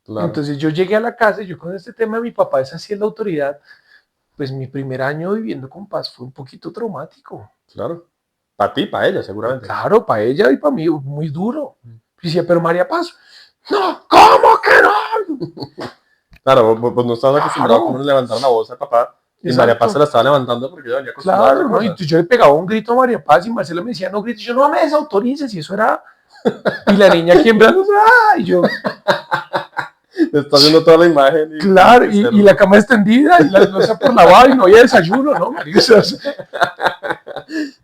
claro, Entonces yo llegué a la casa y yo con este tema de mi papá es así en la autoridad, pues mi primer año viviendo con paz fue un poquito traumático. claro. Para ti, para ella, seguramente. Claro, para ella y para mí muy duro. Y decía, pero María Paz, no, ¿cómo que no? Claro, vos no estabas acostumbrado a que uno Claro, le levantara la voz al papá y María Paz se la exacto. estaba levantando porque yo venía acostumbrado a otra Claro, ¿no? Y cosa. yo le pegaba un grito a María Paz y Marcelo me decía, no grites, yo no me desautorices, y eso era. Y la niña aquí en brazos, ¡ah! Y yo, Le está haciendo toda la imagen y claro, qué y la cerdo. cama extendida, y la loza por lavar, y no había desayuno, ¿no, María?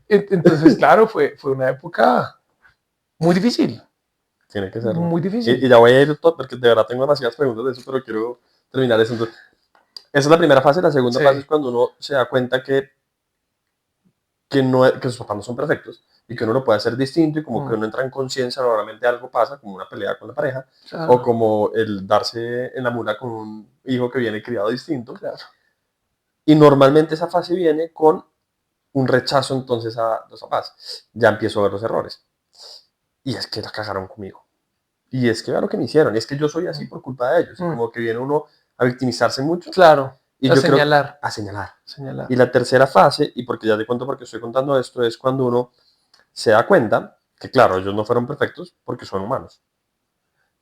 Entonces, claro, fue una época muy difícil, Tiene que serlo. muy difícil. Y ya voy a ir todo porque de verdad tengo demasiadas preguntas de eso, pero quiero terminar eso. Entonces, esa es la primera fase. La segunda fase Sí, es cuando uno se da cuenta que que sus papás no son perfectos y que uno lo puede hacer distinto y como que Mm, uno entra en conciencia, normalmente algo pasa, como una pelea con la pareja, o claro, como el darse en la mula con un hijo que viene criado distinto. claro. Y normalmente esa fase viene con un rechazo entonces a los papás. Ya empiezo a ver los errores. Y es que la cagaron conmigo. Y es que vea lo que me hicieron. Y es que yo soy así Mm, por culpa de ellos. Y mm, como que viene uno a victimizarse mucho. claro, Y a yo creo señalar, a señalar. Y señalar. la tercera fase, y porque ya te cuento porque estoy contando esto, es cuando uno se da cuenta que, claro, ellos no fueron perfectos porque son humanos.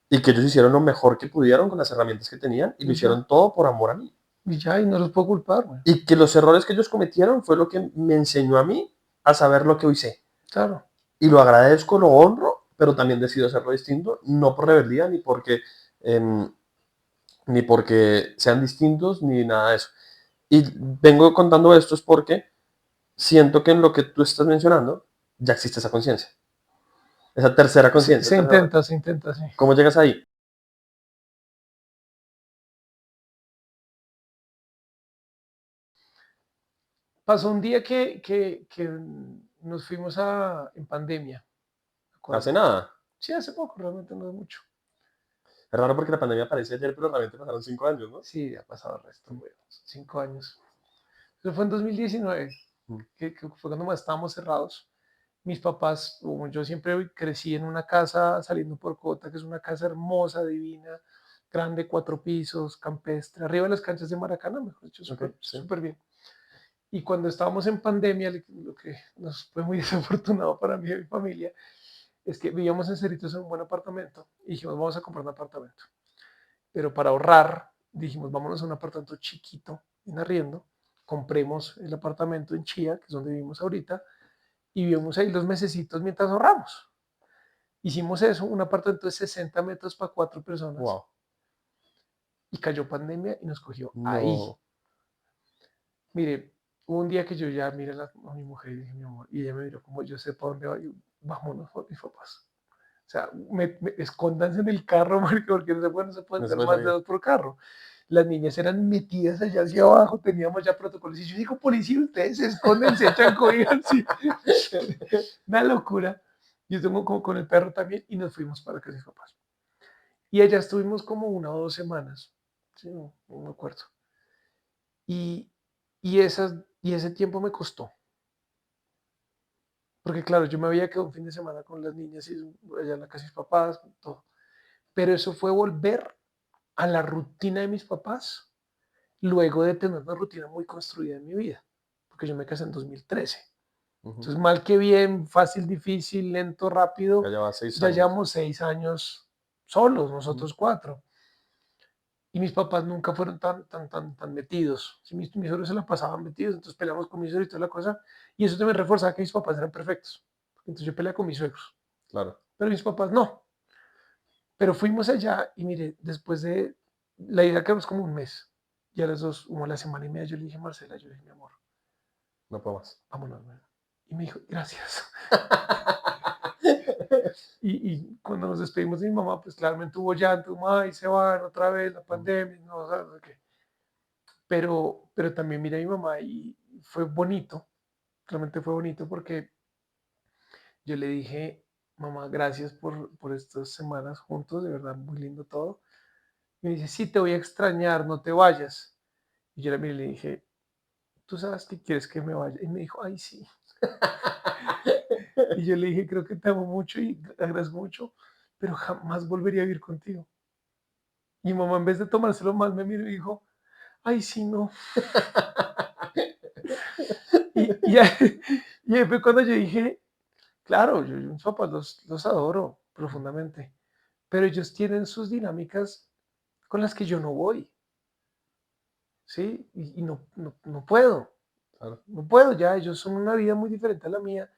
Y que ellos hicieron lo mejor que pudieron con las herramientas que tenían y lo hicieron todo por amor a mí. Y ya, y no los puedo culpar, güey. Y que los errores que ellos cometieron fue lo que me enseñó a mí a saber lo que hoy sé. Claro. Y lo agradezco, lo honro, pero también decido hacerlo distinto, no por rebeldía eh, ni porque sean distintos, ni nada de eso. Y vengo contando esto es porque siento que en lo que tú estás mencionando ya existe esa conciencia, esa tercera conciencia. Se intenta, sí. ¿Cómo llegas ahí? Pasó un día que nos fuimos en pandemia, ¿me Hace acuerdo? nada. Sí, hace poco, realmente no es mucho. Es raro porque la pandemia aparece ayer, pero realmente pasaron 5 años, ¿no? Sí, ha pasado el resto, güey. 5 años. Eso fue en 2019, Mm. que fue cuando más estábamos cerrados. Mis papás, como yo siempre crecí en una casa saliendo por Cota, que es una casa hermosa, divina, grande, 4 pisos, campestre, arriba de las canchas de Maracaná, mejor dicho, Ok, súper, sí. súper bien. Y cuando estábamos en pandemia, lo que nos fue muy desafortunado para mí y mi familia, es que vivíamos en Cerritos en un buen apartamento y dijimos, vamos a comprar un apartamento. Pero para ahorrar, dijimos, vámonos a un apartamento chiquito en arriendo, compremos el apartamento en Chía, que es donde vivimos ahorita, y vivimos ahí los mesecitos mientras ahorramos. Hicimos eso, un apartamento de 60 metros para 4 personas, Wow. y cayó pandemia y nos cogió ahí. No. Mire, hubo un día que yo ya miré a mi mujer y dije, mi amor, y ella me miró como yo sé para dónde va, y yo, vámonos por mis papás. O sea, escóndanse en el carro, porque no se pueden No se dar puede más de salir. 2 por carro. Las niñas eran metidas allá hacia abajo, teníamos ya protocolos. Y yo digo, policía, ustedes se esconden, se echan cobijas. Sí. Una locura. Yo tengo como con el perro también y nos fuimos para casa de mis papás. Y allá estuvimos como 1 o 2 semanas. Sí, no me acuerdo. Y, y ese tiempo me costó. Porque claro, yo me había quedado un fin de semana con las niñas y allá en la casa de mis papás, todo. Pero eso fue volver a la rutina de mis papás, luego de tener una rutina muy construida en mi vida, porque yo me casé en 2013. Ujú. Entonces, mal que bien, fácil, difícil, lento, Ya rápido, lleva 6 años. ya llevamos 6 años solos, Ujú. nosotros 4. Y mis papás nunca fueron tan metidos. Si mis suegros se la pasaban metidos, entonces peleamos con mis suegros y toda la cosa. Y eso también reforzaba que mis papás eran perfectos. Entonces yo peleaba con mis suegros, Claro. pero mis papás no. Pero fuimos allá y mire, después de la idea quedamos como un mes. Y a las dos, como a la semana y media, yo le dije a Marcela, yo le dije, mi amor, No puedo más. vámonos. Y me dijo, gracias. Y cuando nos despedimos de mi mamá, pues claramente hubo llanto, y se van otra vez, la Ujú. pandemia, no, ¿sabes qué? Pero también miré a mi mamá y fue bonito, realmente fue bonito porque yo le dije, mamá, gracias por estas semanas juntos, de verdad, muy lindo todo. Y me dice, sí, te voy a extrañar, no te vayas. Y yo la miré y le dije, ¿tú sabes que quieres que me vaya? Y me dijo, ay, sí. Y yo le dije, creo que te amo mucho y te agradezco mucho, pero jamás volvería a vivir contigo. Y mi mamá, en vez de tomárselo mal, me miró y dijo, ay, sí, no. Y ahí, y ahí fue cuando yo dije, claro, yo mis papás los adoro profundamente, pero ellos tienen sus dinámicas con las que yo no voy, ¿sí? Y no puedo, Claro. no puedo ya, ellos son una vida muy diferente a la mía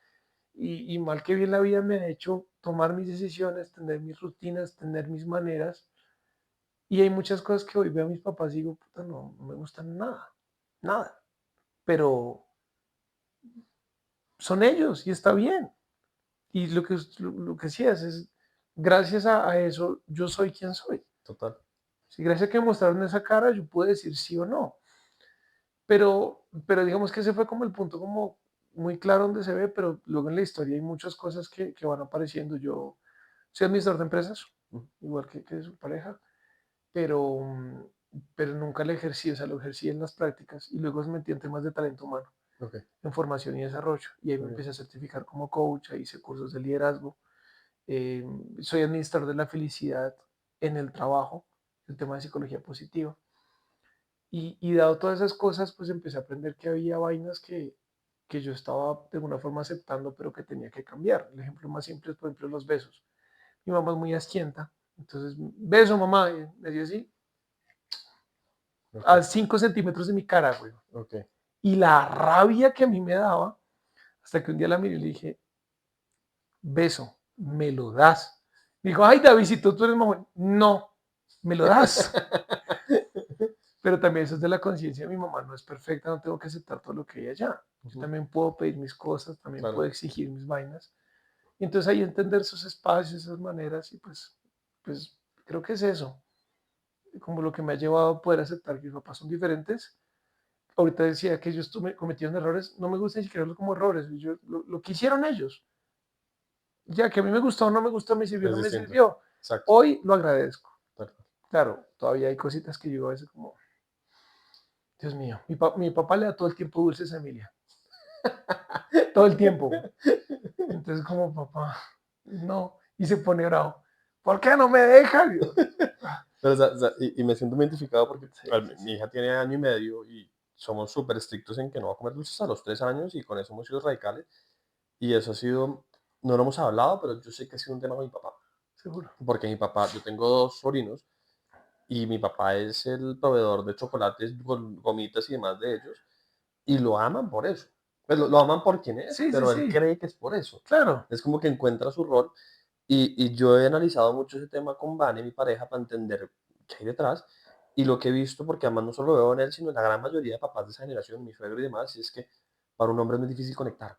y mal que bien la vida me ha hecho tomar mis decisiones, tener mis rutinas, tener mis maneras. Y hay muchas cosas que hoy veo a mis papás y digo, puta, no me gustan nada, nada. Pero son ellos y está bien. Y lo que sí es gracias a eso, yo soy quien soy. Total. Si gracias a que me mostraron esa cara, yo puedo decir sí o no. Pero digamos que ese fue como el punto como muy claro donde se ve, pero luego en la historia hay muchas cosas que van apareciendo. Yo soy administrador de empresas, igual que su pareja, pero, pero nunca lo ejercí, o sea, lo ejercí en las prácticas y luego me metí en temas de talento humano, Ok, en formación y desarrollo. Y ahí me muy bien. empecé a certificar como coach, ahí hice cursos de liderazgo. eh, Soy administrador de la felicidad en el trabajo, el tema de psicología positiva. Y dado todas esas cosas, pues empecé a aprender que había vainas que yo estaba de alguna forma aceptando, pero que tenía que cambiar. El ejemplo más simple es, por ejemplo, los besos. Mi mamá es muy asquienta, entonces, beso, mamá, y me decía así, Ok, a 5 centímetros de mi cara, güey. ok. Y la rabia que a mí me daba, hasta que un día la miré y le dije, beso, me lo das. Me dijo, ay, Davidito, tú eres mamá. No, me lo das. Pero también eso es de la conciencia de mi mamá, no es perfecta, no tengo que aceptar todo lo que ella ya. Yo Ujú, también puedo pedir mis cosas, también claro. puedo exigir mis vainas. Y entonces ahí entender esos espacios, esas maneras, y pues creo que es eso, como lo que me ha llevado a poder aceptar que mis papás son diferentes. Ahorita decía que ellos cometieron errores, no me gusta ni siquiera verlos como errores, lo que hicieron ellos. Ya que a mí me gustó o no me gustó, me sirvió o Es no me distinto. sirvió. Exacto. Hoy lo agradezco. Tal cual. Claro, todavía hay cositas que yo a veces como, Dios mío, mi papá le da todo el tiempo dulces a Emilia, todo el tiempo. Entonces como papá, no, y se pone bravo. ¿Por qué no me dejan? Pero, y me siento muy identificado porque Sí, a sí, mi sí. hija tiene año y medio y somos súper estrictos en que no va a comer dulces a los 3 años y con eso hemos sido radicales. Y eso ha sido, no lo hemos hablado, pero yo sé que ha sido un tema con mi papá. Seguro. Porque mi papá, yo tengo dos sobrinos y mi papá es el proveedor de chocolates, gomitas y demás de ellos y lo aman por eso. Pues lo aman por quien es, Sí, sí, pero él sí, cree que es por eso. claro. Es como que encuentra su rol y yo he analizado mucho ese tema con Vane, mi pareja, para entender qué hay detrás. Y lo que he visto, porque además no solo lo veo en él, sino en la gran mayoría de papás de esa generación, mi suegro y demás, es que para un hombre es muy difícil conectar,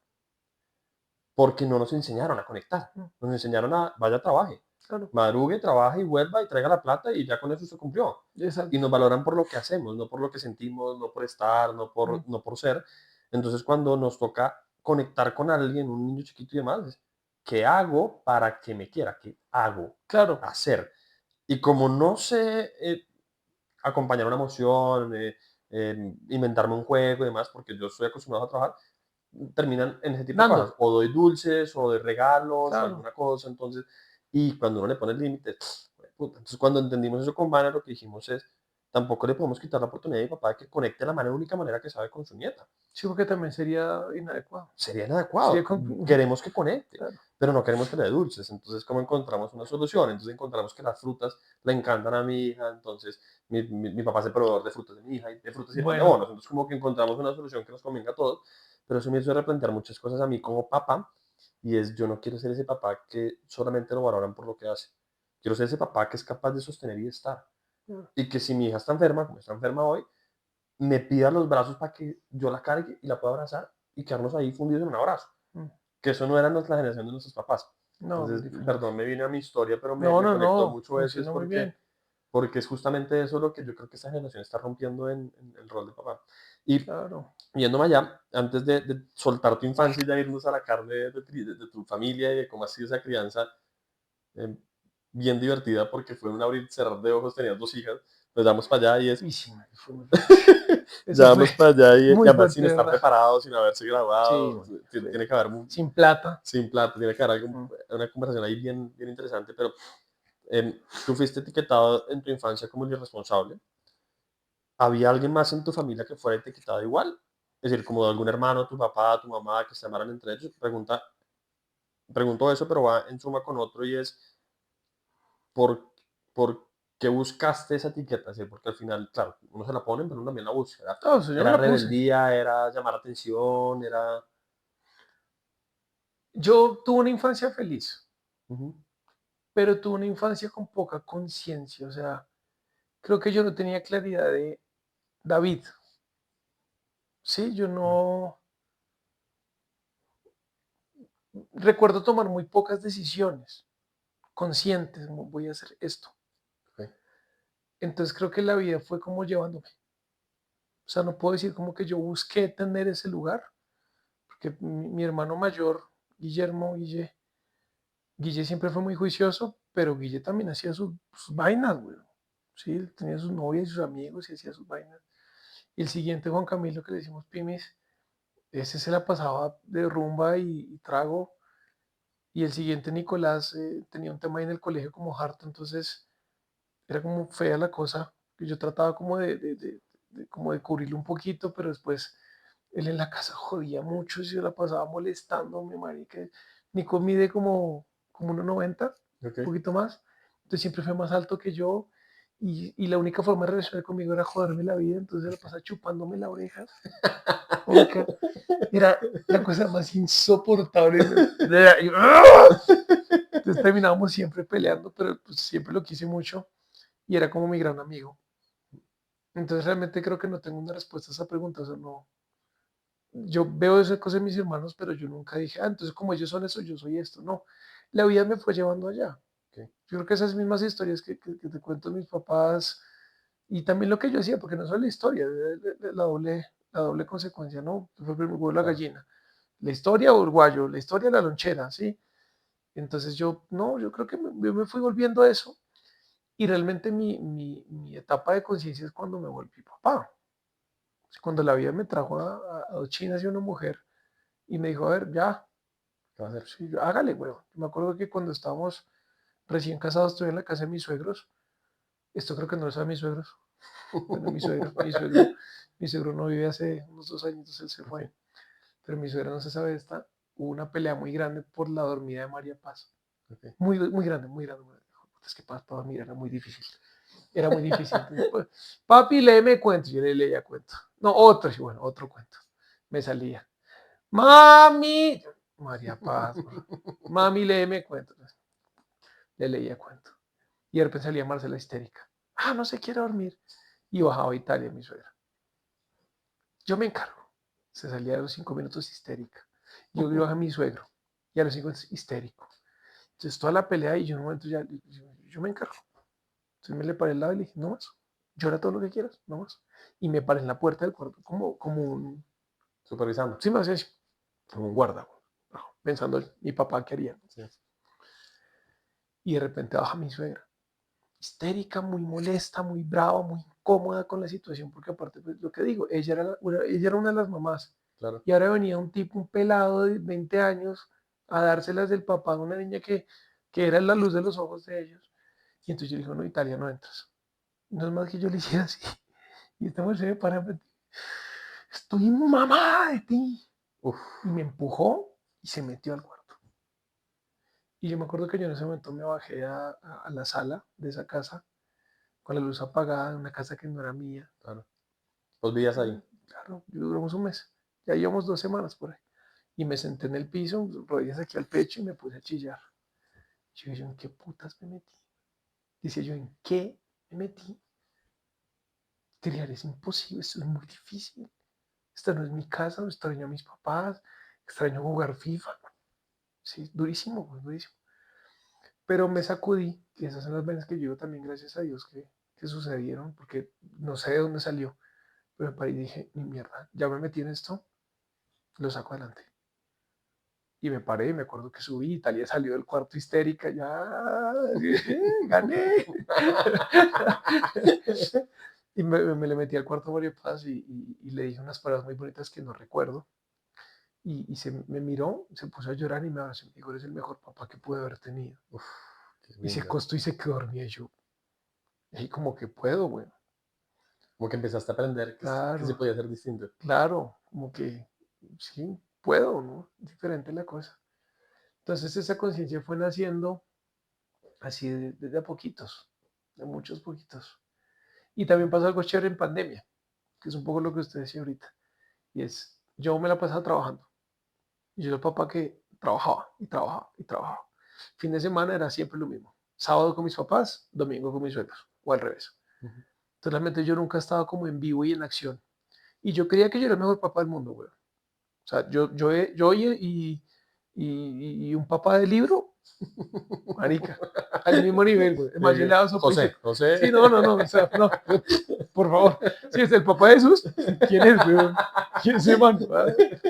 porque no nos enseñaron a conectar. Mm, Nos enseñaron a, vaya, trabaje, claro, madrugue, trabaje y vuelva y traiga la plata y ya con eso se cumplió. Y exacto. nos valoran por lo que hacemos, no por lo que sentimos, no por estar, Mm, no por ser. Entonces, cuando nos toca conectar con alguien, un niño chiquito y demás, es, ¿qué hago para que me quiera? ¿Qué hago? claro. Hacer. Y como no sé acompañar una emoción, inventarme un juego y demás, porque yo estoy acostumbrado a trabajar, terminan en ese tipo de cosas. Dando, O doy dulces, o doy regalos, o claro. alguna cosa. Entonces, y cuando uno le pone límites, entonces cuando entendimos eso con Vane, lo que dijimos es, tampoco le podemos quitar la oportunidad a mi papá de que conecte de la única manera que sabe con su nieta. Sí, porque también sería inadecuado. Sería Sería inadecuado. Queremos que conecte, claro. pero no queremos que le dé dulces. Entonces, ¿cómo encontramos una solución? Entonces encontramos que las frutas le encantan a mi hija, entonces mi papá es el proveedor de frutas de mi hija, y de frutas y de pan de Bueno, bonos. Entonces, como que encontramos una solución que nos convenga a todos, pero eso me hizo replantear muchas cosas a mí como papá, y es, yo no quiero ser ese papá que solamente lo valoran por lo que hace. Quiero ser ese papá que es capaz de sostener y de estar. mm, Y que si mi hija está enferma, como está enferma hoy, me pida los brazos para que yo la cargue y la pueda abrazar y quedarnos ahí fundidos en un abrazo, mm. que eso no era la generación de nuestros papás. No, muy Entonces, diferente. perdón, me vine a mi historia, pero No, me no, conectó no, mucho eso, es funciona muy bien. porque es justamente eso lo que yo creo que esta generación está rompiendo en el rol de papá. Y Claro. yéndome allá, antes de soltar tu infancia y ya irnos a la carne de tu familia y de cómo ha sido esa crianza, eh, bien divertida porque fue un abrir y cerrar de ojos, tenías dos hijas, pues vamos para allá y es, Y sí, man, fue muy fuerte. ya Eso fue vamos para allá y muy además fuerte, sin de estar verdad. preparados, sin haberse Sí, graduado, man, tiene que haber sin plata. sin plata, tiene que haber algo, Mm. una conversación ahí bien, bien interesante, pero tú fuiste etiquetado en tu infancia como el irresponsable. ¿Había alguien más en tu familia que fuera etiquetado igual? Es decir, como algún hermano, tu papá, tu mamá, que se amaran entre ellos. Pregunto eso, pero va en suma con otro y es, ¿por, por qué buscaste esa etiqueta? Es decir, porque al final, claro, uno se la pone, pero uno también la busca. ¿Era, No, eso yo me era la puse. rebeldía, era llamar atención, era... Yo tuve una infancia feliz, Ujú, pero tuve una infancia con poca conciencia. O sea, creo que yo no tenía claridad de David. Sí, yo no recuerdo tomar muy pocas decisiones conscientes. Voy a hacer esto. ok, Entonces creo que la vida fue como llevándome. O sea, no puedo decir como que yo busqué tener ese lugar, porque mi hermano mayor, Guillermo, Guille siempre fue muy juicioso, pero Guille también hacía sus vainas, güey. Sí, él tenía sus novias y sus amigos y hacía sus vainas. Y el siguiente, Juan Camilo, que le decimos Pimis, ese se la pasaba de rumba y trago. Y el siguiente, Nicolás, tenía un tema ahí en el colegio como harto, entonces era como fea la cosa, que yo trataba como como de cubrirlo un poquito, pero después él en la casa jodía mucho y se la pasaba molestándome, marica. Nico mide como 1,90, Ok. un poquito más, entonces siempre fue más alto que yo y la única forma de relacionar conmigo era joderme la vida, entonces se la pasaba chupándome la oreja, marica. Era la cosa más insoportable. Entonces terminábamos siempre peleando, pero pues, siempre lo quise mucho y era como mi gran amigo. Entonces realmente creo que no tengo una respuesta a esa pregunta. O sea, no, yo veo esas cosas en mis hermanos, pero yo nunca dije, entonces como ellos son eso, yo soy esto. No, la vida me fue llevando allá. Ok. Yo creo que esas mismas historias que te cuento mis papás y también lo que yo hacía, porque no solo la historia, la doble consecuencia, ¿no? Fue primero huevo la Claro. gallina. La historia uruguayo, la historia de la lonchera, ¿sí? Entonces yo, no, yo creo que yo me fui volviendo a eso y realmente mi etapa de conciencia es cuando me volví papá. Cuando la vida me trajo a dos chinas y una mujer y me dijo, a ver, ya, ¿Qué va a hacer? sí, hágale, güey. Me acuerdo que cuando estábamos recién casados, estuve en la casa de mis suegros. Esto creo que no lo saben mis suegros. Bueno, mi suegro no vive hace unos 2 años, él se Ok. fue. Pero mi suegra no se sabe esta. Hubo una pelea muy grande por la dormida de María Paz. Ok. Muy, muy grande, muy grande. Es que para dormir era muy difícil. Era muy difícil. Entonces, pues, papi, léeme cuentos. Yo le leía cuentos. No, otro, sí, bueno, otro cuento. Me salía. Mami, María Paz, mami, léeme cuentos. Le leía cuentos. Y de repente salía Marcela histérica. Ah, no se quiere dormir. Y bajaba a Italia, mi suegra. Yo me encargo. Se salía a los 5 minutos histérica. Yo iba a mi suegro. Y a los 5 minutos histérico. Entonces toda la pelea y yo en un momento ya, yo me encargo. Entonces me le paré al lado y le dije, no más, llora todo lo que quieras, no más. Y me paré en la puerta del cuarto como un, Supervisando. sí me hacía así, como un guarda, pensando mi papá qué haría. Sí. Y de repente baja mi suegra, histérica, muy molesta, muy brava, muy incómoda con la situación, porque aparte, pues lo que digo, ella era una de las mamás. Claro. Y ahora venía un tipo, un pelado de 20 años, a dárselas del papá de una niña que era la luz de los ojos de ellos. Y entonces yo le dije, no, Italia, no entras. No es más que yo le hiciera así. Y esta mujer se me para, estoy mamada de ti. Uf. Y me empujó y se metió al cuarto. Y yo me acuerdo que yo en ese momento me bajé a la sala de esa casa, con la luz apagada, en una casa que no era mía. Claro. Vos vivías ahí. Claro, duramos un mes. Ya íbamos 2 semanas por ahí. Y me senté en el piso, rodillas aquí al pecho y me puse a chillar. Yo, ¿en qué putas me metí? Dice yo, ¿en qué me metí? Criar es imposible, esto es muy difícil. Esta no es mi casa, extraño a mis papás, extraño jugar FIFA. Sí, durísimo, pues, durísimo. Pero me sacudí, y esas son las veces que yo digo también, gracias a Dios, que sucedieron, porque no sé de dónde salió, pero me paré y dije, ni mierda, ya me metí en esto, lo saco adelante. Y me paré, y me acuerdo que subí, Italia salió del cuarto histérica, ya, gané. Y me le metí al cuarto Mario Paz y le dije unas palabras muy bonitas que no recuerdo. Y me miró, se puso a llorar y me abrazó y me dijo, eres el mejor papá que pude haber tenido. Uf, qué Y se lindo. acostó y se quedó dormido. Y yo, y como que puedo, güey. Como que empezaste a aprender que se Claro, podía hacer distinto. claro, como que sí, puedo, ¿no? Diferente la cosa. Entonces esa conciencia fue naciendo así de a poquitos, de muchos poquitos. Y también pasó algo chévere en pandemia, que es un poco lo que usted decía ahorita. Y es, yo me la pasaba trabajando. Y yo era el papá que trabajaba y trabajaba y trabajaba. Fin de semana era siempre lo mismo. Sábado con mis papás, domingo con mis suegros, o al revés. Ujú. Entonces realmente yo nunca estaba como en vivo y en acción. Y yo creía que yo era el mejor papá del mundo, güey. O sea, yo y un papá de libro, Marica, al mismo nivel, güey. Es más, yo le he dado sopa y José, Sí, José. no, o sea, no, por favor. Si es el papá de Jesús, ¿quién es, güey? ¿Quién es ese man?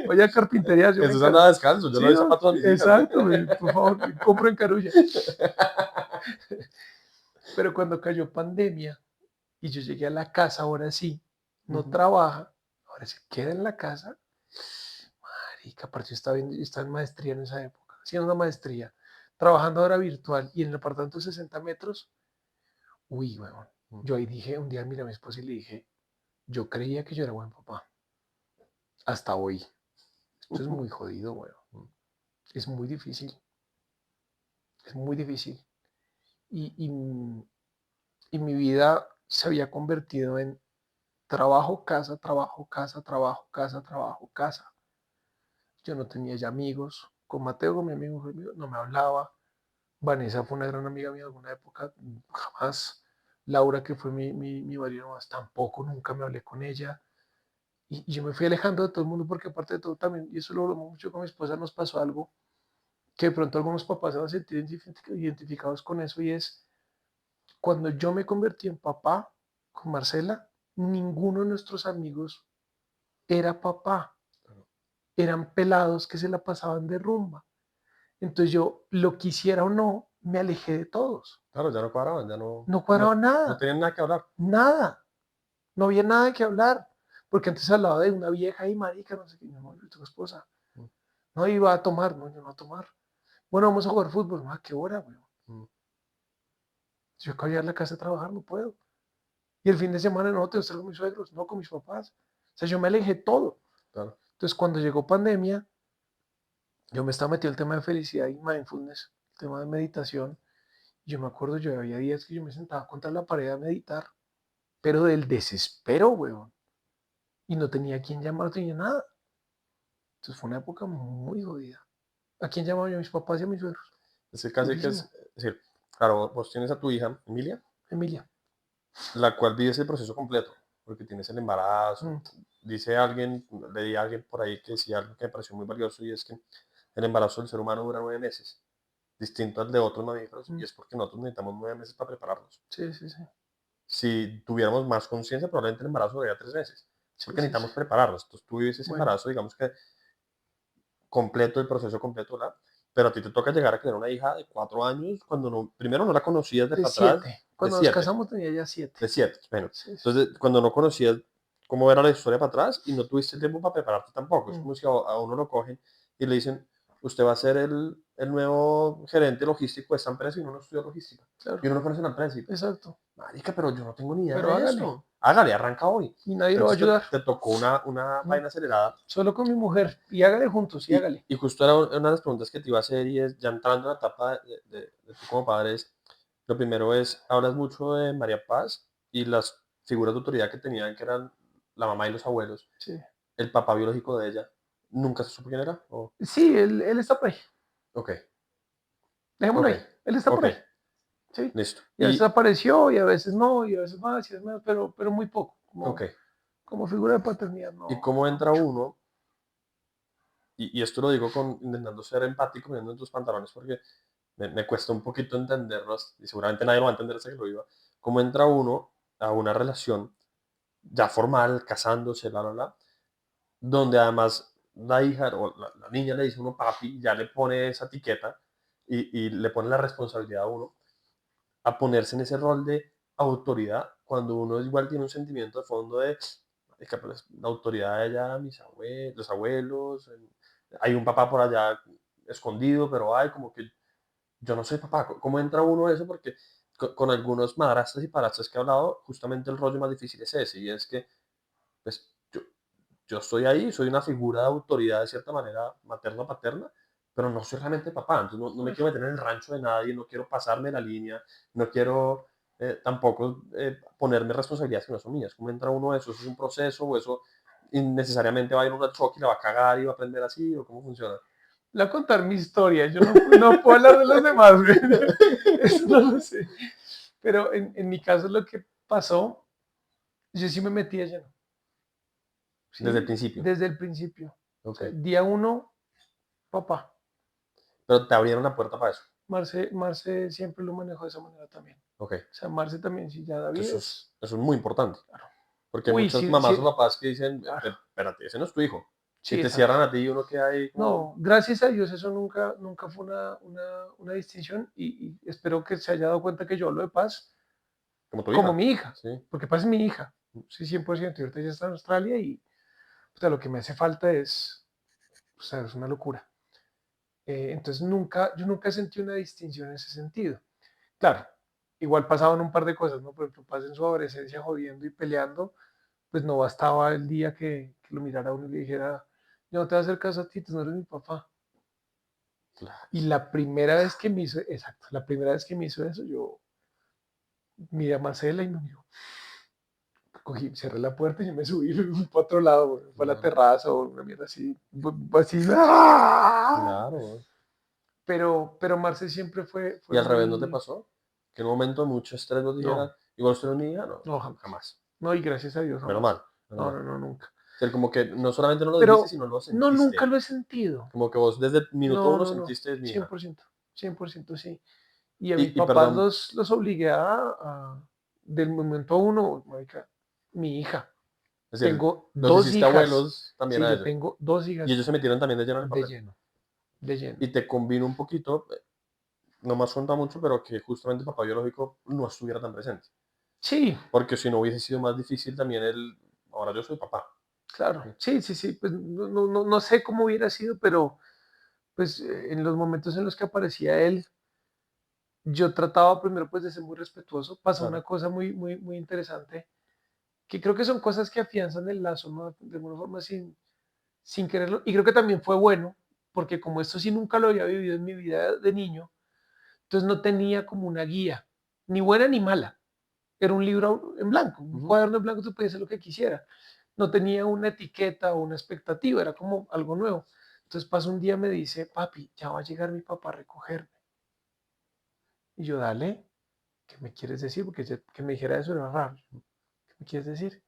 Vaya a carpintería, yo me Jesús encargo. andaba descalzo, yo le Sí, doy no, zapatos a mis hijas. exacto, güey, por favor, compro en Carulla. Pero cuando cayó pandemia y yo llegué a la casa, ahora sí, no Ujú. trabaja, ahora se queda en la casa. Marica, aparte yo estaba en maestría en esa época, haciendo una maestría, trabajando ahora virtual y en el apartamento de 60 metros. Uy, weón. Yo ahí dije, un día miré a mi esposa y le dije, yo creía que yo era buen papá. Hasta hoy. Esto es muy jodido, weón. Es muy difícil. Es muy difícil. Y, y, y mi vida se había convertido en trabajo, casa, trabajo, casa, trabajo, casa, trabajo, casa. Yo no tenía ya amigos. Con Mateo, con mi amigo, no me hablaba. Vanessa fue una gran amiga mía en alguna época, jamás. Laura, que fue mi marido más, tampoco, nunca me hablé con ella. Y yo me fui alejando de todo el mundo porque aparte de todo también, y eso lo hablamos mucho con mi esposa, nos pasó algo que de pronto algunos papás se van a sentir identificados con eso y es cuando yo me convertí en papá con Marcela, ninguno de nuestros amigos era papá, eran pelados que se la pasaban de rumba. Entonces yo, lo quisiera o no, me alejé de todos. Claro, ya no cuadraban, ya no, No cuadraba no nada, tenían nada que hablar. nada, no había nada de qué hablar. Porque antes hablaba de una vieja y marica, no sé qué, no, tu esposa. Mm, No iba a tomar, no, yo no a tomar. Bueno, vamos a jugar fútbol, no, ¿a qué hora, güey? mm, Si yo acabo de llegar a la casa a trabajar, no puedo. Y el fin de semana no, tengo que estar con mis suegros, no con mis papás. O sea, yo me alejé todo. claro. Entonces, cuando llegó pandemia, yo me estaba metido el tema de felicidad y mindfulness, el tema de meditación. Yo me acuerdo, yo había días que yo me sentaba contra la pared a meditar, pero del desespero, weón. Y no tenía a quién llamar, no tenía nada. Entonces fue una época muy jodida. ¿A quién llamaba yo? A mis papás y a mis suegros. Es que casi que Durísimo. es decir, claro, vos tienes a tu hija, Emilia, Emilia. la cual vive ese proceso completo, porque tienes el embarazo. Mm, Dice alguien, leí a alguien por ahí que decía algo que me pareció muy valioso y es que el embarazo del ser humano dura 9 meses, distinto al de otros mamíferos, y mm. es porque nosotros necesitamos 9 meses para prepararnos. Sí, sí, sí. Si tuviéramos más conciencia, probablemente el embarazo duraría 3 meses, Sí, porque sí, sí. necesitamos prepararnos. Entonces tú vives ese Bueno, embarazo, digamos que completo, el proceso completo, ¿verdad? Pero a ti te toca llegar a tener una hija de 4 años cuando no, primero no la conocías de de para atrás, 7. de Cuando nos 7, casamos tenía ya 7. de 7, bueno. Sí, sí. Entonces, cuando no conocías cómo era la historia para atrás y no tuviste el tiempo para prepararte tampoco, es Mm, como si a uno lo cogen y le dicen, usted va a ser el nuevo gerente logístico de esta empresa y uno no estudió logística. claro, Y uno no conoce la empresa y, exacto. marica, pero yo no tengo ni idea Pero de hágale. esto. Hágale, arranca hoy. Y nadie lo va a Entonces ayudar. te tocó una Mm, vaina acelerada solo con mi mujer. Y hágale juntos, y hágale. y justo era una de las preguntas que te iba a hacer y es, ya entrando en la etapa de tú como padre, es, lo primero es, hablas mucho de María Paz y las figuras de autoridad que tenían, que eran la mamá y los abuelos, Sí. el papá biológico de ella, ¿nunca se supo quién era? Sí, él está por ahí. Ok, Dejémoslo ok, ahí. Él está por ok, ahí. Sí. listo. Y a veces apareció y a veces no, y a veces más y a veces menos, pero muy poco. Ok, Como figura de paternidad, ¿y no, cómo no entra mucho. uno? Y esto lo digo intentando ser empático, poniendo en tus pantalones, porque me cuesta un poquito entenderlos, y seguramente nadie lo va a entender hasta que lo viva. ¿Cómo entra uno a una relación ya formal, casándose, donde además la hija o la niña le dice a uno papi, ya le pone esa etiqueta y le pone la responsabilidad a uno a ponerse en ese rol de autoridad, cuando uno igual tiene un sentimiento de fondo de, es que pues, la autoridad de ella, mis abuelos, los abuelos, hay un papá por allá escondido, pero hay como que yo no soy papá. ¿Cómo entra uno a eso? Porque con algunos madrastras y padrastras que he hablado, justamente el rollo más difícil es ese, y es que pues yo estoy ahí, soy una figura de autoridad de cierta manera, materna, paterna, pero no soy realmente papá, entonces no me Claro. quiero meter en el rancho de nadie, no quiero pasarme la línea, no quiero tampoco ponerme responsabilidades que no son mías. ¿Cómo entra uno a eso? ¿Eso es un proceso o eso innecesariamente va a ir uno al choque y la va a cagar y va a aprender así o cómo funciona? Le voy a contar mi historia. Yo no puedo hablar de los demás, güey. Eso no lo sé. Pero en mi caso lo que pasó, yo sí me metí a lleno. Desde el Sí, principio, desde el principio. O ok. sea, día uno, papá. Pero te abrieron la puerta para eso. Marce siempre lo manejó de esa manera también. Ok. O sea, Marce también, si ya David es, Eso es muy importante. claro. Porque hay Uy, muchas sí, mamás o sí, papás que dicen, claro. Espérate, ese no es tu hijo". Y Sí, te exacto. cierran a ti y uno queda ahí como, No, gracias a Dios eso nunca fue una distinción y espero que se haya dado cuenta que yo hablo de Paz como tu como hija. mi hija, Sí, porque Paz es mi hija, sí, 100%, y ahorita ya está en Australia y o sea, lo que me hace falta es, o sea, es una locura. Entonces yo nunca sentí una distinción en ese sentido. Claro, igual pasaban un par de cosas, ¿no? Por ejemplo, Paz en su adolescencia jodiendo y peleando, pues no bastaba el día que lo mirara uno y le dijera, yo no te voy a hacer caso a ti, tú no eres mi papá. claro. Y la primera vez que me hizo, exacto, la primera vez que me hizo eso, yo miré a Marcela y me miró. Cogí, cerré la puerta y yo me subí para otro lado, para la Claro, terraza o una mierda así, así. ¡Ah! claro. Pero Marce siempre ¿Y fue al revés no te muy. pasó? Que en un momento de mucho estrés nos No, dijera, igual usted no es mi hija, no, no, jamás. jamás. No, y gracias a Dios, Menos jamás. mal, menos No, mal. no, no, nunca. O sea, como que no solamente no lo dijiste, Pero sino lo no, nunca sentiste. lo he sentido. Como que vos desde el minuto No, uno no, no. sentiste es mi cien hija. por ciento 100% sí. Y a mis Y papás perdón, los obligué del momento a uno, marica, mi hija. es decir, Tengo los dos hiciste hijas. abuelos también Sí, a yo ellos. tengo dos Y hijas ellos se metieron también de lleno en el de papel. lleno, de lleno. Y te convino un poquito, no me has contado mucho, pero que justamente el papá biológico no estuviera tan presente. Sí, Porque si no hubiese sido más difícil también ahora yo soy papá. claro. Sí, Sí, sí, sí. Pues no sé cómo hubiera sido, pero pues en los momentos en los que aparecía él, yo trataba primero pues de ser muy respetuoso. Pasa una claro, cosa muy interesante, que creo que son cosas que afianzan el lazo, ¿no? De alguna forma sin quererlo. Y creo que también fue bueno, porque como esto sí nunca lo había vivido en mi vida de niño, entonces no tenía como una guía, ni buena ni mala. Era un libro en blanco, un ujú, cuaderno en blanco, tú podías hacer lo que quisiera. No tenía una etiqueta o una expectativa, era como algo nuevo. Entonces pasa un día, me dice, papi, ya va a llegar mi papá a recogerme. Y yo, dale, ¿qué me quieres decir? Porque que me dijera eso era raro. ¿Qué me quieres decir?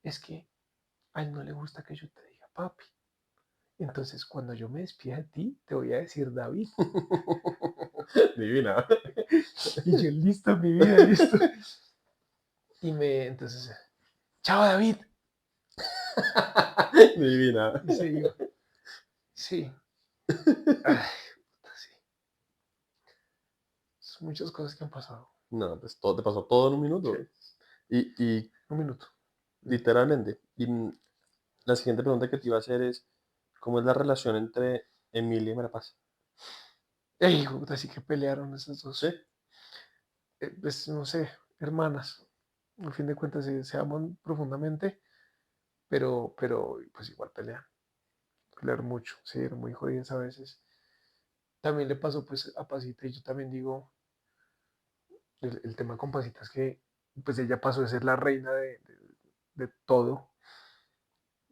Es que a él no le gusta que yo te diga papi. Entonces, cuando yo me despida de ti, te voy a decir David. divina. Y yo, listo, mi vida, listo. Entonces, chao, David. Divina. Y se iba. Sí. Ay, sí. Son muchas cosas que han pasado. No, pues todo, te pasó todo en un Sí. minuto. Y Un minuto. literalmente. Y la siguiente pregunta que te iba a hacer es, ¿cómo es la relación entre Emilia y Marapaz? Ey, puta, sí que pelearon esas ¿Sí? dos. Pues, no sé, hermanas. Al fin de cuentas se aman profundamente, pero pues igual pelean. Pelear mucho. Sí, eran muy jodidas a veces. También le pasó pues a Pasita y yo también digo, el tema con Pasita es que pues ella pasó de ser la reina de todo.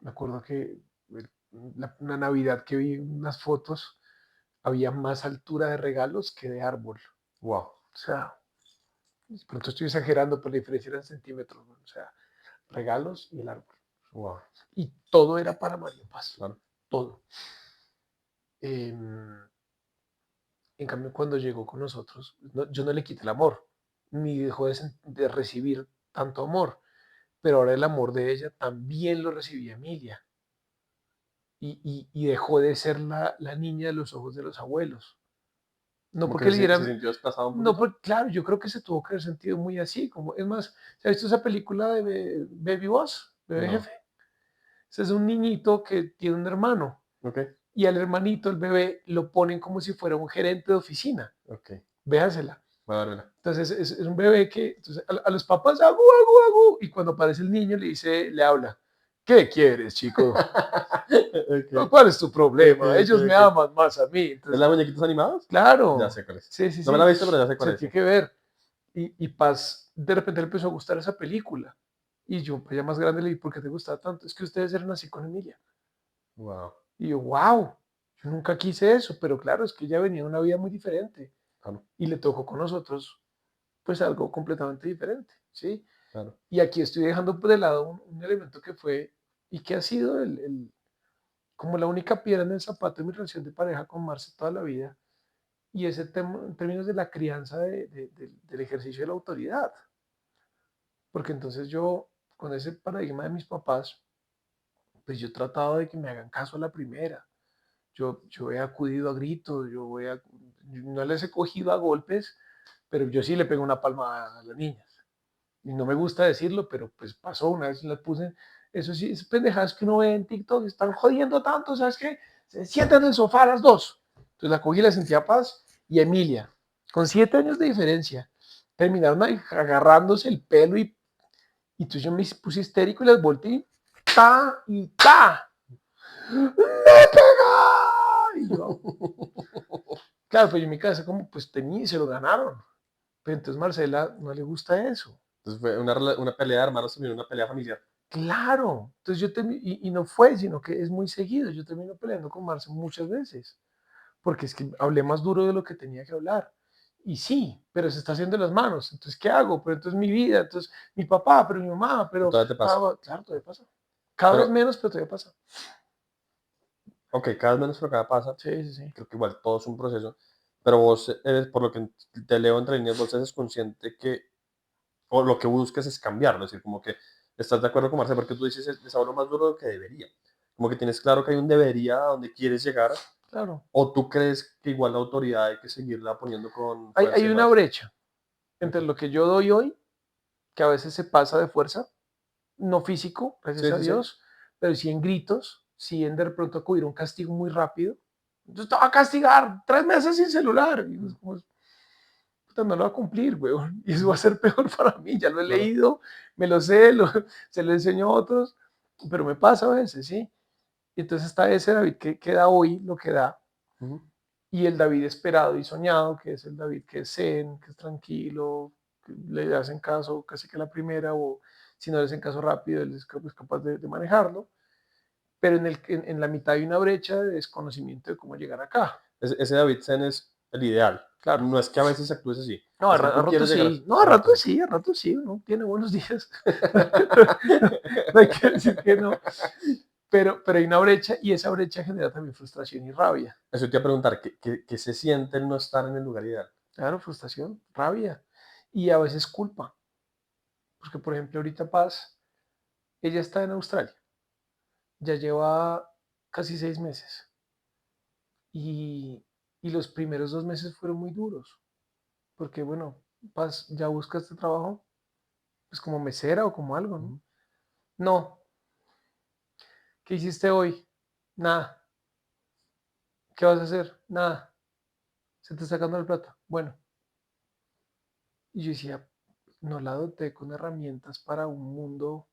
Me acuerdo que una Navidad que vi unas fotos, había más altura de regalos que de árbol. Wow, O sea, de pronto estoy exagerando, pero la diferencia era en centímetros, ¿no? O sea, regalos y el árbol. wow, Y todo era para Mario Paz, claro. todo. En cambio, cuando llegó con nosotros, yo no le quité el amor, ni dejó de recibir tanto amor, pero ahora el amor de ella también lo recibía Emilia. Y dejó de ser la niña de los ojos de los abuelos. No Como que porque le se dieran, sintió desplazado un no, poquito. porque claro, yo creo que se tuvo que haber sentido muy así, como, es más, ¿se ha visto esa película de Baby Boss, Bebé No, Jefe? Ese es un niñito que tiene un hermano ok, y al hermanito, el bebé, lo ponen como si fuera un gerente de oficina. ok. Véasela. Voy a verla. Entonces es un bebé que entonces, a los papás, agu, agu, agu, y cuando aparece el niño le habla, ¿qué quieres, chico? Ok, ¿Cuál es tu ok, problema? ok, Ellos me ok. aman más a mí. ¿Es la Entonces, de muñequitos animados? Ya claro, sé cuál es. sí, sí, No me la sí, he visto, pero ya sé cuál se es. Sí. tiene que ver. Y Paz de repente le empezó a gustar esa película. Y yo, pues ya más grande, le dije, ¿por qué te gustaba tanto? Es que ustedes eran así con Emilia. Wow, Y yo, wow, yo nunca quise eso, pero claro, es que ella venía de una vida muy diferente. claro, Y le tocó con nosotros, pues algo completamente diferente, ¿sí? claro. Y aquí estoy dejando de lado un elemento que fue y que ha sido como la única piedra en el zapato de mi relación de pareja con Marce toda la vida, y ese tema en términos de la crianza del ejercicio de la autoridad. Porque entonces yo, con ese paradigma de mis papás, pues yo he tratado de que me hagan caso a la primera. Yo he acudido a gritos, no les he cogido a golpes, pero yo sí le pego una palma a las niñas. Y no me gusta decirlo, pero pues pasó, una vez las puse, eso sí, es pendejadas que uno ve en TikTok, están jodiendo tanto, ¿sabes qué? Se sientan en el sofá a las dos. Entonces la cogí, la sentí a Paz y a Emilia, con 7 años de diferencia, terminaron agarrándose el pelo y entonces yo me puse histérico y las volteé, ta y ta. ¡Me pega! Y yo, claro, pues yo en mi casa como pues tenía, se lo ganaron. Pero entonces Marcela no le gusta eso. Entonces fue una pelea de hermanos, también una pelea familiar. Claro, entonces y no fue, sino que es muy seguido, yo termino peleando con Marce muchas veces, porque es que hablé más duro de lo que tenía que hablar. Y sí, pero se está haciendo las manos, entonces ¿qué hago? Pero entonces mi vida, entonces mi papá, pero mi mamá, pero Todavía te pasa. claro, todavía pasa. Cada vez Pero, menos, pero todavía pasa. ok, cada vez menos, pero cada pasa. Sí, sí, sí. Creo que igual todo es un proceso. Pero vos eres, por lo que te leo entre líneas, vos eres consciente que, o lo que buscas es cambiarlo. Es decir, como que estás de acuerdo con Marcelo, porque tú dices, les hablo más duro de lo que debería. Como que tienes claro que hay un debería a donde quieres llegar, Claro. o tú crees que igual la autoridad hay que seguirla poniendo con fuerza Hay y una más. brecha Ok. entre lo que yo doy hoy, que a veces se pasa de fuerza, no físico, gracias Sí, a sí, sí. Dios, pero sí en gritos, sí en de pronto acudir a un castigo muy rápido. Entonces te va a castigar 3 meses sin celular. Y es como, puta, no lo va a cumplir, weón. Y eso va a Ujú, ser peor para mí. Ya lo he claro. leído, me lo sé, se lo enseño a otros, pero me pasa a veces, ¿sí? Y entonces está ese David que da hoy lo que da, Ujú. y el David esperado y soñado, que es el David que es zen, que es tranquilo, que le hacen caso casi que a la primera, o si no le hacen caso rápido, él es capaz de manejarlo, pero en la mitad hay una brecha de desconocimiento de cómo llegar acá. Ese David Zen es el ideal. Claro. No es que a veces actúes así, No, es que a tú rato quieres llegar sí, no, a rato sí. a rato sí, uno tiene buenos días. No hay que decir que no, pero hay una brecha y esa brecha genera también frustración y rabia. Eso te iba a preguntar, ¿qué se siente el no estar en el lugar ideal? Claro, frustración, rabia y a veces culpa. Porque, por ejemplo, ahorita Paz, ella está en Australia, ya lleva casi 6 meses y, y los primeros 2 meses fueron muy duros, porque, bueno, Paz, ¿ya buscaste trabajo? Pues como mesera o como algo, ¿no? Ujú. No, ¿qué hiciste hoy? Nada. ¿Qué vas a hacer? Nada. Se te está sacando la plata. Bueno, y yo decía, no la doté con herramientas para un mundo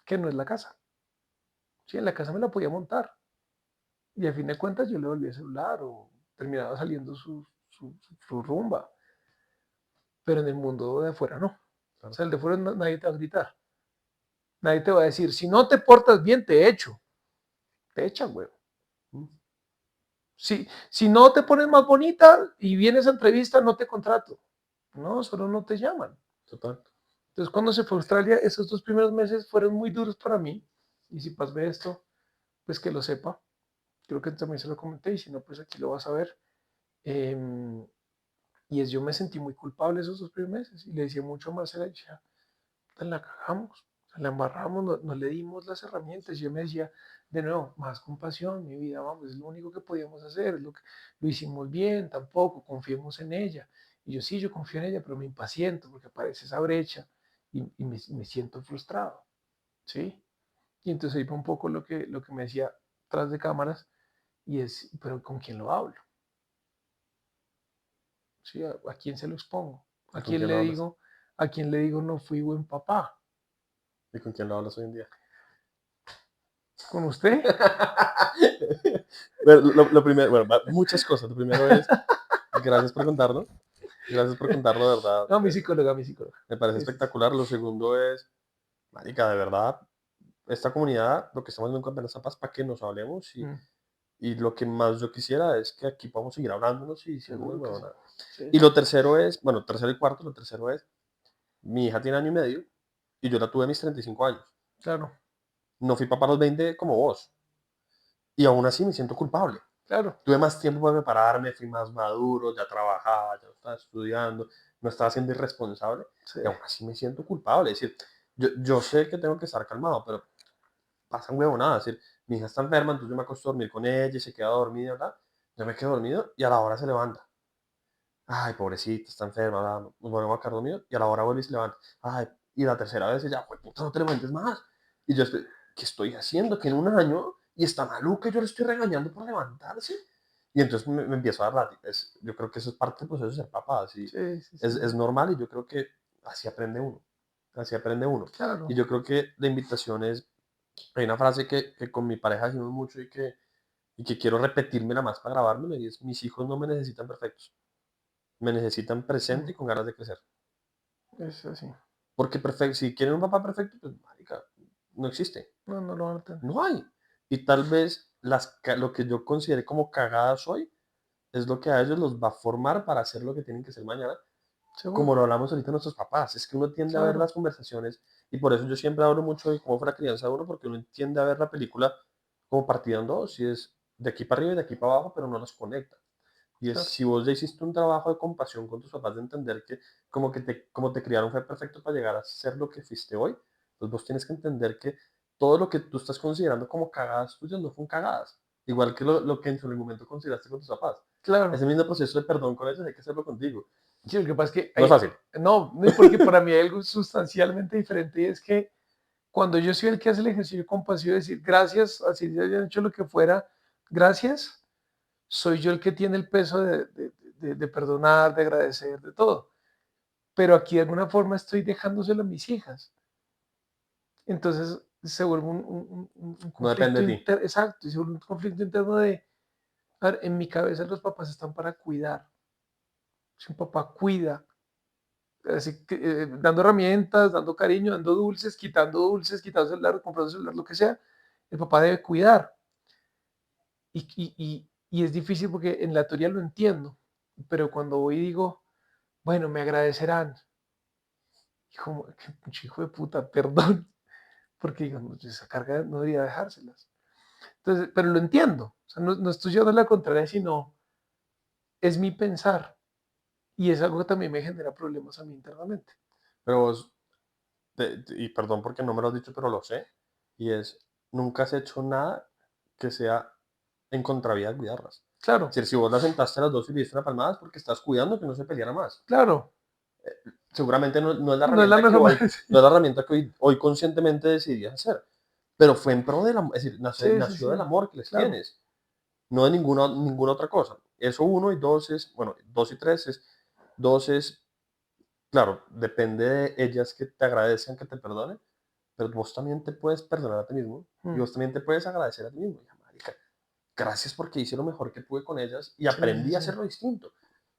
que no es la casa. Sí, en la casa me la podía montar. Y a fin de cuentas yo le volví el celular o terminaba saliendo su rumba. Pero en el mundo de afuera no. O Claro. sea, el de afuera nadie te va a gritar. Nadie te va a decir, si no te portas bien, te echo. Te echan, güey. Mm, Si no te pones más bonita y vienes a entrevista, no te contrato. No, solo no te llaman. total. Entonces, cuando se fue a Australia, esos 2 primeros meses fueron muy duros para mí. Y si Paz ve esto, pues que lo sepa. Creo que también se lo comenté y si no, pues aquí lo vas a ver. Eh, yo me sentí muy culpable esos 2 primeros meses y le decía mucho a Marcela, decía, la cagamos, la embarramos, no le dimos las herramientas. Y yo me decía, de nuevo, más compasión, mi vida, vamos, es lo único que podíamos hacer, lo hicimos bien, tampoco, confiemos en ella. Y yo sí, yo confío en ella, pero me impaciento porque aparece esa brecha y me siento frustrado, ¿sí? Y entonces ahí fue un poco lo que me decía tras de cámaras y es, pero ¿con quién lo hablo? ¿Sí? ¿A quién se lo expongo? ¿Y con quién lo hablas? ¿A quién le digo no fui buen papá? ¿Y con quién lo hablas hoy en día? ¿Con usted? Bueno, lo primero, bueno, muchas cosas. Lo primero es, gracias por contarlo. Gracias por contarlo, de verdad. No, mi psicóloga, mi psicóloga. Me parece Sí, sí, sí. espectacular. Lo segundo es, marica, de verdad, esta comunidad, lo que estamos haciendo con Apenas Paz, para que nos hablemos Mm, y lo que más yo quisiera es que aquí podamos seguir hablándonos y diciéndonos seguro que sí. huevonadas. Sí, Y sí. lo tercero es, bueno, tercero y cuarto, lo tercero es, mi hija tiene año y medio y yo la tuve a mis 35 años. Claro. No fui papá a los 20 como vos. Y aún así me siento culpable. claro, Tuve más tiempo para prepararme, fui más maduro, ya trabajaba, ya estaba estudiando, no estaba siendo irresponsable sí, y aún así me siento culpable. Es decir, yo sé que tengo que estar calmado, pero pasan huevonadas. Es decir, mi hija está enferma, entonces yo me acuesto a dormir con ella y se queda dormida, ¿verdad? Yo me quedo dormido y a la hora se levanta. Ay, pobrecita, está enferma, ¿verdad? Nos volvemos a quedar dormidos y a la hora vuelve y se levanta. Ay, y la tercera vez ya, pues puta, no te levantes más. Y yo estoy, ¿qué estoy haciendo? Que en un año y está maluca, yo le estoy regañando por levantarse. Y entonces me empiezo a dar yo creo que eso es parte del proceso de ser papá, así, sí, sí, sí, es normal y yo creo que así aprende uno, así aprende uno. Y claro, yo creo que la invitación es, hay una frase que con mi pareja decimos mucho y que quiero repetírmela más para grabármela y es, mis hijos no me necesitan perfectos, me necesitan presente mm, y con ganas de crecer. es así. Porque si quieren un papá perfecto, pues marica, no existe, No, no lo van a tener. no hay. Y tal vez lo que yo considere como cagadas hoy es lo que a ellos los va a formar para hacer lo que tienen que ser mañana, Seguro, como lo hablamos ahorita nuestros papás. Es que uno tiende a ver claro, las conversaciones y por eso yo siempre hablo mucho de cómo fue la crianza de uno, porque uno tiende a ver la película como partida en dos, y es de aquí para arriba y de aquí para abajo, pero no los conecta. Y es, claro. si vos ya hiciste un trabajo de compasión con tus papás, de entender que como te criaron fue perfecto para llegar a ser lo que fuiste hoy, pues vos tienes que entender que todo lo que tú estás considerando como cagadas tuyas no son cagadas. Igual que lo que en su momento consideraste con tus papás. Claro. Ese mismo proceso de perdón con ellos hay que hacerlo contigo. Sí, lo que pasa es que No es fácil. no, no, porque para mí hay algo sustancialmente diferente y es que cuando yo soy el que hace el ejercicio compasivo de decir gracias, así ya hayan hecho lo que fuera, gracias, soy yo el que tiene el peso de perdonar, de agradecer, de todo. Pero aquí de alguna forma estoy dejándoselo a mis hijas. Entonces se vuelve un No depende conflicto de ti. interno, exacto, y se vuelve un conflicto interno de, a ver, en mi cabeza los papás están para cuidar. Si un papá cuida, así que, dando herramientas, dando cariño, dando dulces, quitando celular, comprando celular, lo que sea, el papá debe cuidar. Y es difícil porque en la teoría lo entiendo, pero cuando voy y digo, bueno, me agradecerán, y como, que hijo de puta, perdón, porque digamos, esa carga no debería dejárselas. Entonces, pero lo entiendo, o sea, no, no estoy llevando la contraria, sino es mi pensar, y es algo que también me genera problemas a mí internamente. Pero vos, y perdón porque no me lo has dicho, pero lo sé, y es, nunca has hecho nada que sea en contravía de cuidarlas. Es Claro, decir, si vos las sentaste a las dos y le diste una palmada es porque estás cuidando que no se peleara más. claro, Seguramente no es la no es la herramienta que mejor hoy, manera. no es la herramienta que hoy conscientemente decidías hacer, pero fue en pro del amor, es decir, Sí, sí, nació sí, del amor que les claro. tienes, no de ninguna otra cosa. Eso uno y dos es, bueno, dos y tres es, dos es, claro, depende de ellas que te agradezcan, que te perdonen, pero vos también te puedes perdonar a ti mismo y Mm, vos también te puedes agradecer a ti mismo. Ya, marica, gracias porque hice lo mejor que pude con ellas y sí, sí, aprendí a sí, hacerlo distinto.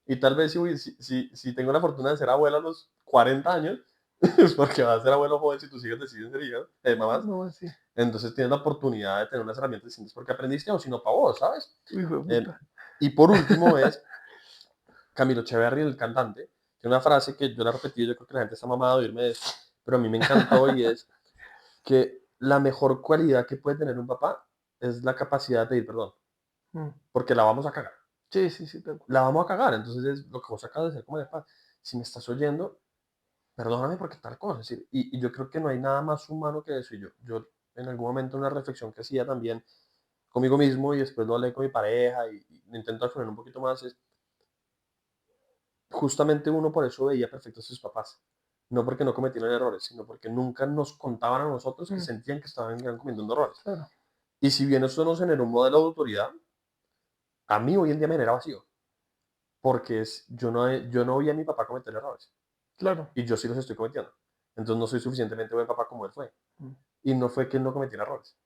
Y tal vez si tengo la fortuna de ser abuelo a los 40 años, es porque vas a ser abuelo joven si tus hijos deciden ser hijas, mamás. no, sí, Entonces tienes la oportunidad de tener unas herramientas distintas porque aprendiste o si no para vos, ¿sabes? hijo de Eh, puta. y por último es Camilo Echeverry, el cantante, tiene una frase que yo la he repetido, yo creo que la gente está mamada de oírme de esto, pero a mí me encantó y es que la mejor cualidad que puede tener un papá es la capacidad de pedir perdón, Mm, porque la vamos a cagar. sí, sí, sí, tal cual. La vamos a cagar. Entonces es lo que vos acabas de hacer como de paz. Si me estás oyendo, perdóname porque tal cosa. Es decir, y yo creo que no hay nada más humano que eso. Y yo en algún momento una reflexión que hacía también conmigo mismo y después lo hablé con mi pareja y intento exponer un poquito más es, justamente uno por eso veía perfectos a sus papás. No porque no cometieran errores, sino porque nunca nos contaban a nosotros que Mm, sentían que estaban cometiendo errores. claro, Y si bien eso nos generó un modelo de autoridad, a mí hoy en día me genera vacío. Porque yo no vi a mi papá cometer errores. claro. Y yo sí los estoy cometiendo. Entonces no soy suficientemente buen papá como él fue. Mm, Y no fue que él no cometiera errores,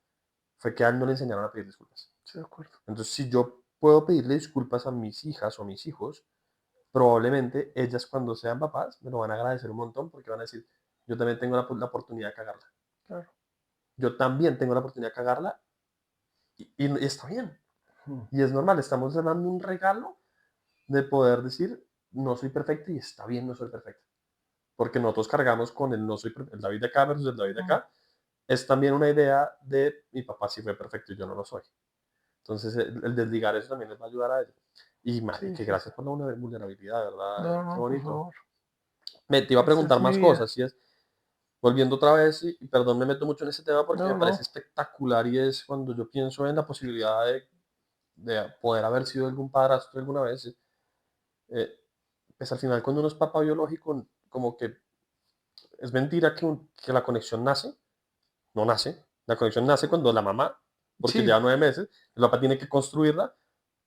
fue que a él no le enseñaron a pedir disculpas. estoy de acuerdo. Entonces, si yo puedo pedirle disculpas a mis hijas o mis hijos, probablemente ellas cuando sean papás me lo van a agradecer un montón porque van a decir, yo también tengo la oportunidad de cagarla. Claro. Yo también tengo la oportunidad de cagarla y está bien. Mm, Y es normal, estamos dando un regalo de poder decir, no soy perfecto y está bien no soy perfecto. Porque nosotros cargamos con el no soy el David de acá versus el David de mm, acá, es también una idea de mi papá sí fue perfecto y yo no lo soy. Entonces, el desligar eso también les va a ayudar a ellos. Y, Sí, que sí, sí. gracias por la vulnerabilidad, ¿verdad? No, Qué no, por bonito. favor. Te iba a Esta preguntar es mi más vida. cosas, ¿sí es? Volviendo otra vez, y perdón, me meto mucho en ese tema porque me No, parece no. espectacular y es cuando yo pienso en la posibilidad de poder haber sido algún padrastro alguna vez. eh, pues al final cuando uno es papá biológico, como que es mentira que la conexión nace, no nace. La conexión nace cuando la mamá, porque Sí, lleva 9 meses, el papá tiene que construirla,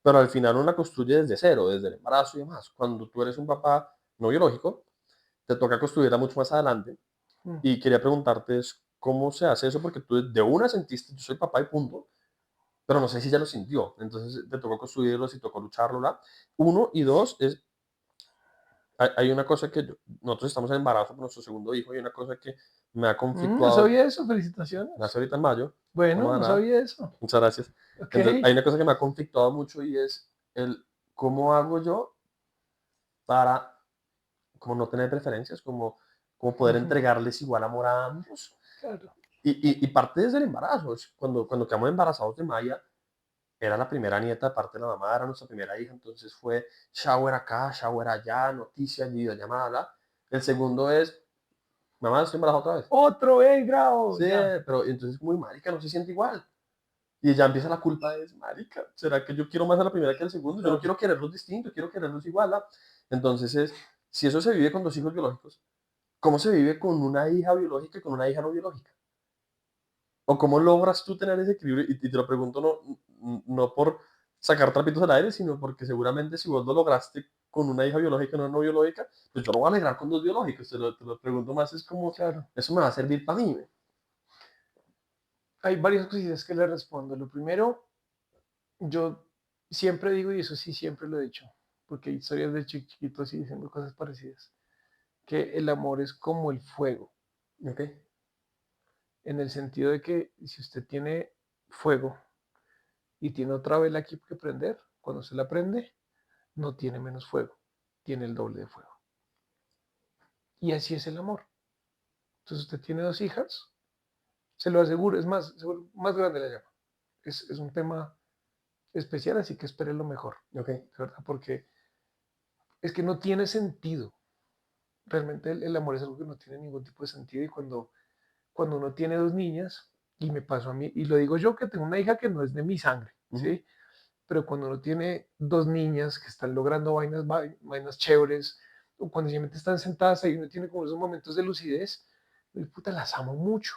pero al final uno la construye desde cero, desde el embarazo y demás. Cuando tú eres un papá no biológico, te toca construirla mucho más adelante. mm, Y quería preguntarte cómo se hace eso, porque tú de una sentiste, yo soy papá y punto, pero no sé si ya lo sintió. Entonces te tocó construirlo, si tocó lucharlo, ¿la? Uno, y dos, hay una cosa que nosotros estamos en embarazo con nuestro segundo hijo y una cosa que me ha no conflictuado, sabía eso, nace felicitaciones. ahorita en mayo, Bueno, vamos a no nada, sabía eso. muchas gracias. Ok. Entonces, hay una cosa que me ha conflictuado mucho y es el cómo hago yo para como no tener preferencias, como poder Ujú, entregarles igual amor a ambos. claro. Y parte desde el embarazo. Cuando quedamos embarazados de Maya, era la primera nieta de parte de la mamá, era nuestra primera hija, entonces fue shower acá, shower allá, noticias, videollamada, bla. El segundo es, mamá, estoy embarazada otra vez. Otro grado, Sí, ya. pero entonces muy marica, no se siente igual. Y ya empieza la culpa, es marica, ¿será que yo quiero más a la primera que al segundo? Yo no Claro. quiero quererlos distintos, quiero quererlos igual. ¿La? Entonces si eso se vive con 2 hijos biológicos, ¿cómo se vive con una hija biológica y con una hija no biológica? ¿O cómo logras tú tener ese equilibrio? Y te lo pregunto no por sacar trapitos al aire, sino porque seguramente si vos lo lograste con una hija biológica y una no biológica, pues yo lo voy a alegrar con 2 biológicos. Te lo pregunto más, es como, Claro. eso me va a servir para mí. Hay varias cositas que le respondo. Lo primero, yo siempre digo, y eso sí siempre lo he dicho, porque hay historias de chiquitos y diciendo cosas parecidas, que el amor es como el fuego, ¿Ok? en el sentido de que si usted tiene fuego y tiene otra vela aquí que prender, cuando se la prende, no tiene menos fuego, tiene el doble de fuego. Y así es el amor. Entonces usted tiene dos hijas, se lo aseguro, es más, más grande la llama. Es un tema especial, así que espere lo mejor, ¿Ok? de verdad, porque es que no tiene sentido. Realmente el amor es algo que no tiene ningún tipo de sentido y cuando uno tiene dos niñas, y me pasó a mí, y lo digo yo que tengo una hija que no es de mi sangre, Ujú. ¿sí? Pero cuando uno tiene dos niñas que están logrando vainas chéveres, o cuando simplemente están sentadas ahí, uno tiene como esos momentos de lucidez, y puta, las amo mucho.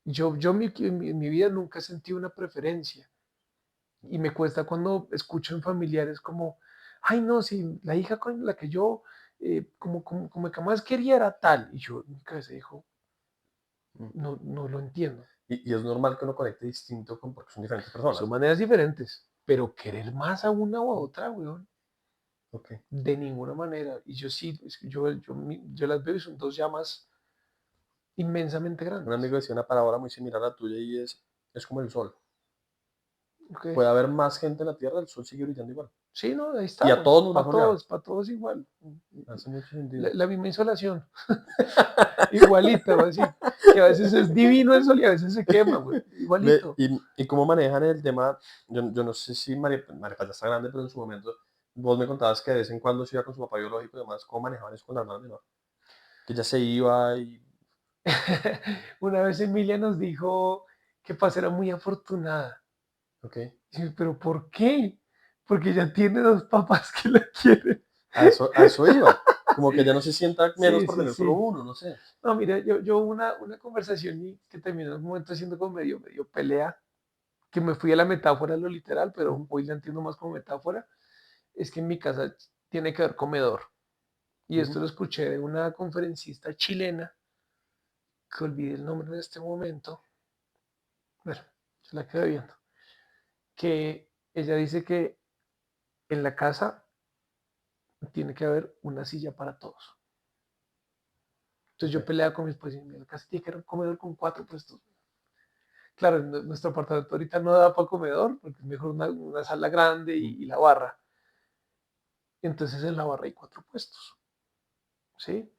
Yo en mi vida nunca he sentido una preferencia y me cuesta cuando escucho en familiares como, ay no, si la hija con la que yo como que más quería era tal, y yo en mi cabeza dijo, Mm. no, no lo entiendo. Y es normal que uno conecte distinto porque son diferentes Son personas. maneras diferentes, pero querer más a una o a otra, weón, Ok. de ninguna manera. Y yo sí, es que yo las veo y son dos llamas inmensamente Un grandes. amigo decía una palabra muy similar a la tuya y es como el sol. ¿Ok? Puede haber más gente en la Tierra, el sol sigue brillando igual. Sí, no, ahí Y a estamos, todos nos va a solear. para todos igual. Hace mucho sentido. La misma insolación, igualita, voy a decir, que a veces es divino el sol y a veces se quema, güey, igualito. Y cómo manejan el tema, yo no sé si María Paz ya está grande, pero en su momento vos me contabas que de vez en cuando se iba con su papá biológico y demás, ¿cómo manejaban eso con la hermana menor? Que ya se iba y... Una vez Emilia nos dijo que Paz era muy afortunada. Ok. Y yo, pero ¿por qué? Porque ella tiene dos papás que la quieren. A eso iba. Como que ya no se sienta menos Sí, por sí, tener solo sí. uno, no sé. No, mira, yo una conversación que terminó en un momento siendo como medio pelea, que me fui a la metáfora, a lo literal, pero Ujú, hoy la entiendo más como metáfora, es que en mi casa tiene que haber comedor. Y esto ujú. lo escuché de una conferencista chilena, que olvidé el nombre en este momento, bueno, se la quedé viendo, que ella dice que en la casa tiene que haber una silla para todos. Entonces Ok. yo peleaba con mis pues, en la casa tiene que haber un comedor con cuatro puestos. Claro, nuestro apartamento ahorita no da para comedor, porque es mejor una sala grande Mm. y la barra. Entonces en la barra hay cuatro puestos, ¿sí?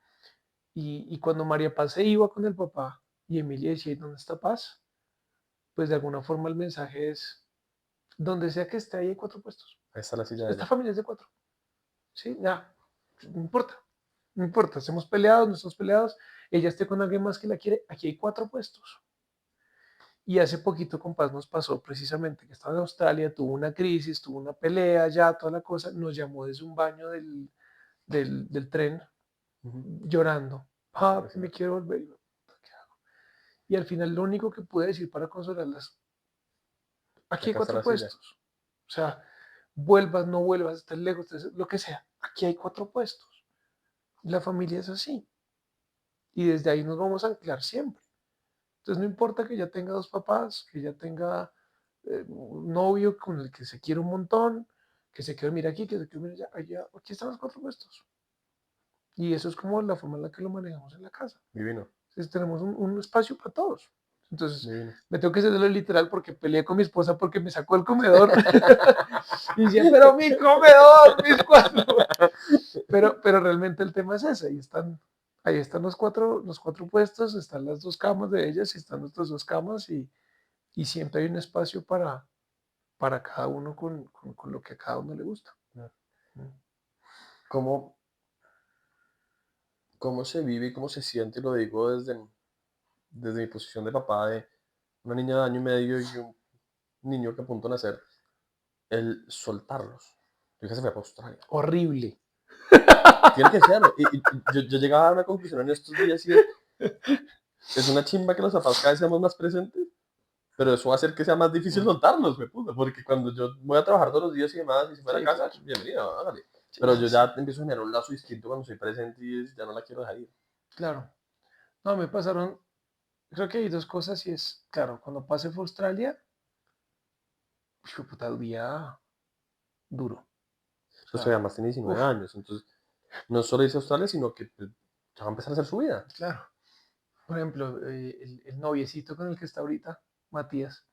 Y cuando María Paz se iba con el papá y Emilia decía, ¿dónde está Paz? Pues de alguna forma el mensaje es, Donde sea que esté ahí hay 4 puestos. Ahí está la silla de Esta ella. familia es de 4. Sí, ya, no importa. No importa, estemos peleados, no estamos peleados. Ella esté con alguien más que la quiere. Aquí hay 4 puestos. Y hace poquito con Paz nos pasó precisamente que estaba en Australia, tuvo una crisis, tuvo una pelea, ya toda la cosa. Nos llamó desde un baño del tren Ujú. llorando. Papi, me Pobrecita. quiero volver. Y al final lo único que pude decir para consolarlas, aquí hay Acá está cuatro la silla. puestos. O sea, vuelvas, no vuelvas, estés lejos, lo que sea. Aquí hay 4 puestos. La familia es así. Y desde ahí nos vamos a anclar siempre. Entonces no importa que ya tenga 2 papás, que ya tenga un novio con el que se quiere un montón, que se quiere mirar aquí, que se quiere mirar allá, allá. Aquí están los 4 puestos. Y eso es como la forma en la que lo manejamos en la casa. Divino, Entonces tenemos un espacio para todos. Entonces divino. me tengo que hacer de lo literal porque peleé con mi esposa porque me sacó el comedor. Y decía, pero mi comedor, mis 4. Pero realmente el tema es ese. Ahí están los cuatro puestos, están las 2 camas de ellas y están nuestras 2 camas y siempre hay un espacio para cada uno con lo que a cada uno le gusta. Mm. ¿Cómo, cómo se vive y cómo se siente? Y lo digo desde mi posición de papá de una niña de año y medio y un niño que a punto de nacer, el soltarlos. Tu hija se fue para Australia. Horrible. Tiene que serlo. Y yo llegaba a una conclusión en estos días y es una chimba que los papás cada vez seamos más presentes, pero eso va a hacer que sea más difícil Mm. soltarlos, me puta, porque cuando yo voy a trabajar todos los días y demás, y si fuera a Sí, casa, claro. bienvenido, hágale. Sí, Pero sí, yo sí. ya empiezo a generar un lazo distinto cuando estoy presente y ya no la quiero dejar ir. Claro. No, me pasaron, creo que hay 2 cosas y es, claro, cuando pasé fue Australia, hijo de puta, día duro. O Pues todavía sea, más tiene 19 uff, años, entonces no solo irse a Australia, sino que pues, ya va a empezar a hacer su vida. claro. Por ejemplo, el noviecito con el que está ahorita, Matías,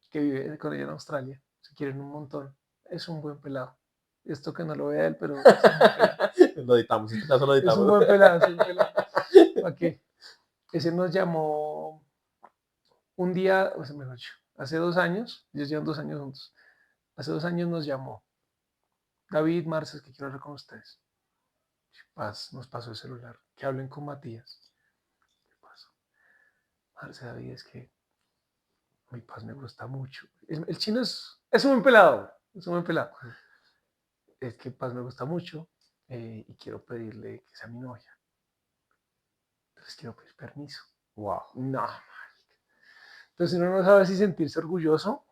que vive con ella en Australia, se quieren un montón. Es un buen pelado. Esto que no lo vea él, pero es un buen pelado. Lo editamos, este caso lo Es un editamos. buen pelado, es un buen pelado. ¿Para qué? Ese nos llamó un día, o sea, mejor dicho, hace 2 años, ellos llevan 2 años juntos. Hace 2 años nos llamó David, Marces, que quiero hablar con ustedes. Paz, nos pasó el celular. Que hablen con Matías. ¿Qué pasó? Marce, David, es que mi Paz me gusta mucho. El chino es un buen pelado. Es un buen pelado. Es que Paz me gusta mucho y quiero pedirle que sea mi novia. Entonces quiero pedir permiso. Wow. No. Entonces uno no sabe si sentirse orgulloso,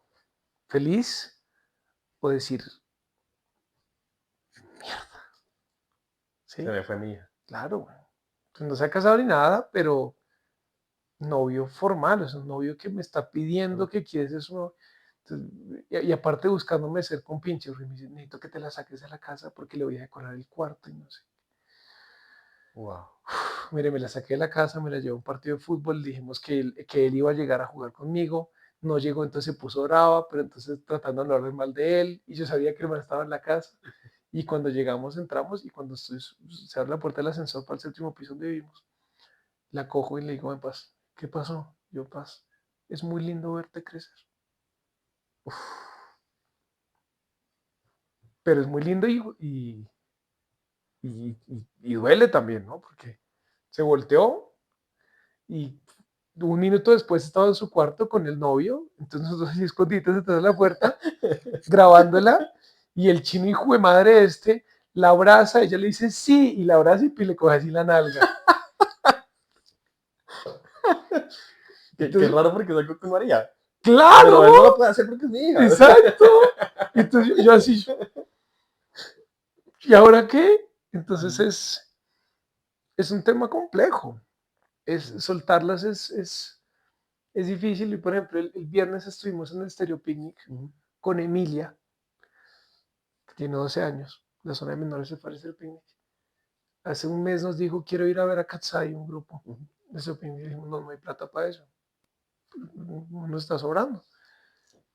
feliz o decir, Se sí, me fue mi hija. claro. Pues no se ha casado ni nada, pero novio formal, es un novio que me está pidiendo que quieres eso. Entonces, y aparte buscándome ser con pinche, porque me dice, necesito que te la saques de la casa porque le voy a decorar el cuarto y no sé. Wow. Mire, me la saqué de la casa, me la llevé a un partido de fútbol, dijimos que él iba a llegar a jugar conmigo, no llegó, entonces se puso brava, pero entonces tratando de hablar mal de él, y yo sabía que el man estaba en la casa, y cuando llegamos entramos, y cuando se abre la puerta del ascensor para el 7.º piso donde vivimos, la cojo y le digo, en Paz, ¿qué pasó? Yo, Paz, es muy lindo verte crecer, pero es muy lindo y duele también, ¿no? Porque se volteó y un minuto después estaba en su cuarto con el novio, entonces nosotros así escondidos detrás de la puerta, grabándola, y el chino hijo de madre la abraza, ella le dice sí, y la abraza y le coge así la nalga. Qué Entonces, raro porque es algo que no haría. Pero él no lo claro, puede hacer porque es mi hija. exacto. Entonces yo así, ¿y ahora qué? Entonces es un tema complejo. Soltarlas es difícil. Y por ejemplo, el viernes estuvimos en el Stereo Picnic Ujú, con Emilia, que tiene 12 años. La zona de menores se parece al picnic. Hace un mes nos dijo, quiero ir a ver a Katsai, un grupo. ujú. De ese picnic dijimos, no, no hay plata para eso. Nos está sobrando.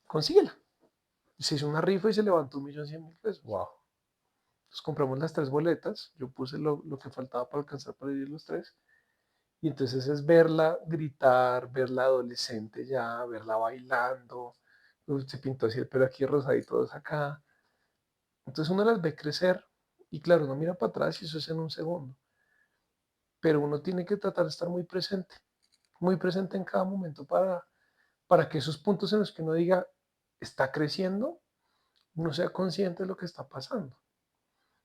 Consíguela. Se hizo una rifa y se levantó 1.100.000 pesos. Wow. Entonces compramos las 3 boletas. Yo puse lo que faltaba para alcanzar para ir los 3. Y entonces es verla gritar, verla adolescente ya, verla bailando, se pintó así el pelo aquí rosadito acá. Entonces uno las ve crecer y claro, uno mira para atrás y eso es en un segundo, pero uno tiene que tratar de estar muy presente en cada momento para que esos puntos en los que uno diga está creciendo, uno sea consciente de lo que está pasando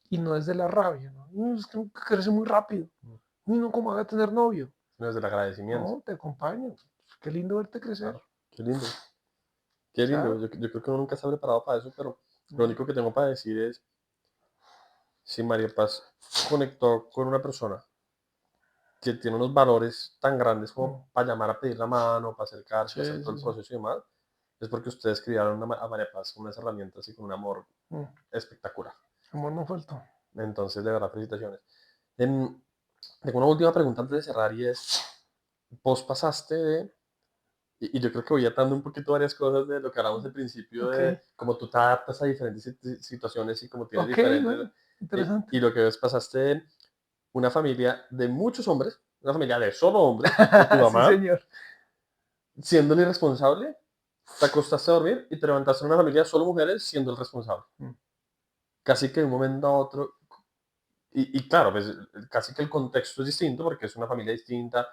y no desde la rabia, ¿no? Es que crece muy rápido, no como haga tener novio, No es del agradecimiento. no, te acompaño, qué lindo verte crecer, Claro, qué lindo. Qué lindo. claro. Yo creo que uno nunca está preparado para eso, pero lo No, único que tengo para decir es, si María Paz conectó con una persona que tiene unos valores tan grandes como no. para llamar a pedir la mano, para acercarse, hacer Sí, todo sí, el sí. proceso y demás, es porque ustedes criaron a María Paz con unas herramientas y con un amor Mm, espectacular. amor no faltó. Entonces, de verdad, felicitaciones. Em, Tengo una última pregunta antes de cerrar y es, vos pasaste de, y yo creo que voy atando un poquito varias cosas de lo que hablamos al principio Ok, de cómo tú te adaptas a diferentes situaciones y cómo tienes ok, diferentes, bueno, interesante. y lo que ves pasaste de una familia de muchos hombres, una familia de solo hombres, con tu Sí, mamá, señor. siendo el irresponsable, te acostaste a dormir y te levantaste en una familia de solo mujeres siendo el responsable. Mm, Casi que de un momento a otro, y claro, pues casi que el contexto es distinto porque es una familia distinta,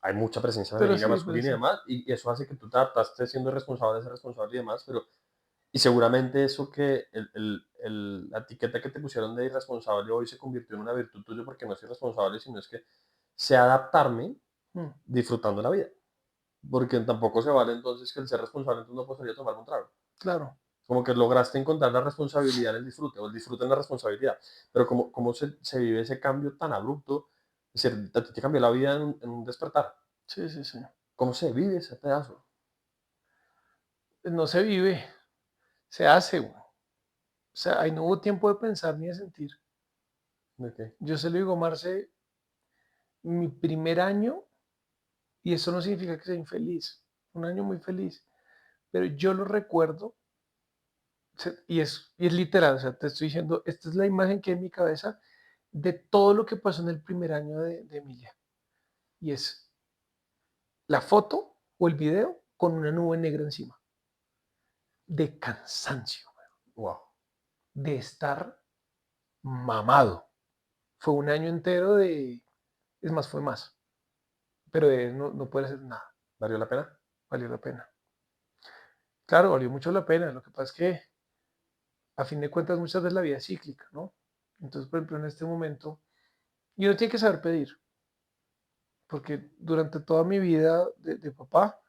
hay mucha presencia femenina, pero masculina y sí. demás, y eso hace que tú te adaptaste siendo responsable, ser responsable y demás, pero, y seguramente eso que la etiqueta que te pusieron de irresponsable hoy se convirtió en una virtud tuya porque no soy responsable, sino es que sé adaptarme Mm, disfrutando la vida. Porque tampoco se vale entonces que el ser responsable entonces no puedo salir a tomar un trago. claro. Como que lograste encontrar la responsabilidad en el disfrute, o el disfrute en la responsabilidad. Pero cómo se vive ese cambio tan abrupto, es decir, a ti te cambió la vida en un despertar. Sí, sí, sí. ¿Cómo se vive ese pedazo? No se vive, se hace, güey. O sea, ahí no hubo tiempo de pensar ni de sentir. ¿De qué? Yo se lo digo, Marce, mi primer año, y eso no significa que sea infeliz, un año muy feliz, pero yo lo recuerdo, y es literal, o sea, te estoy diciendo, esta es la imagen que hay en mi cabeza de todo lo que pasó en el primer año de Emilia. Y es la foto o el video con una nube negra encima, de cansancio, Wow, de estar mamado. Fue un año entero es más, fue más, pero no, no puede hacer nada, ¿valió la pena? valió la pena. Claro, valió mucho la pena, lo que pasa es que a fin de cuentas muchas veces la vida es cíclica, ¿no? Entonces, por ejemplo, en este momento, y uno tiene que saber pedir, porque durante toda mi vida de papá,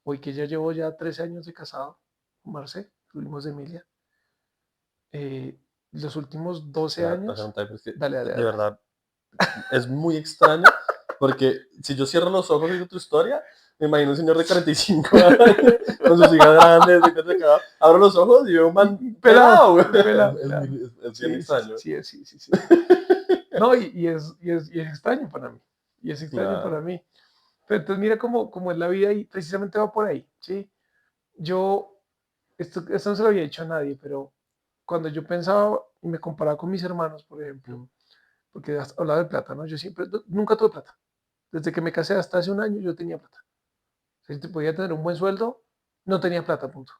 hoy que ya llevo ya 13 años de casado con Marce, tuvimos de Emilia, los últimos 12 Espera, voy a hacer un años, type, es que dale, dale, de dale. verdad es muy extraño porque si yo cierro los ojos y digo tu historia, me imagino un señor de 45 años con sus hijas grandes, abro los ojos y veo un man Pelado, pelado. pelado, pelado. Es bien Sí, sí, extraño. sí, sí, sí, sí. No, y es extraño para mí. Y es extraño para Claro. mí. Pero entonces mira cómo es la vida y precisamente va por ahí, ¿sí? Yo, esto no se lo había dicho a nadie, pero cuando yo pensaba y me comparaba con mis hermanos, por ejemplo, Mm. porque has hablado de plata, ¿no? Yo siempre, nunca tuve plata. Desde que me casé hasta hace un año yo tenía plata. Si te podía tener un buen sueldo, no tenía plata, punto.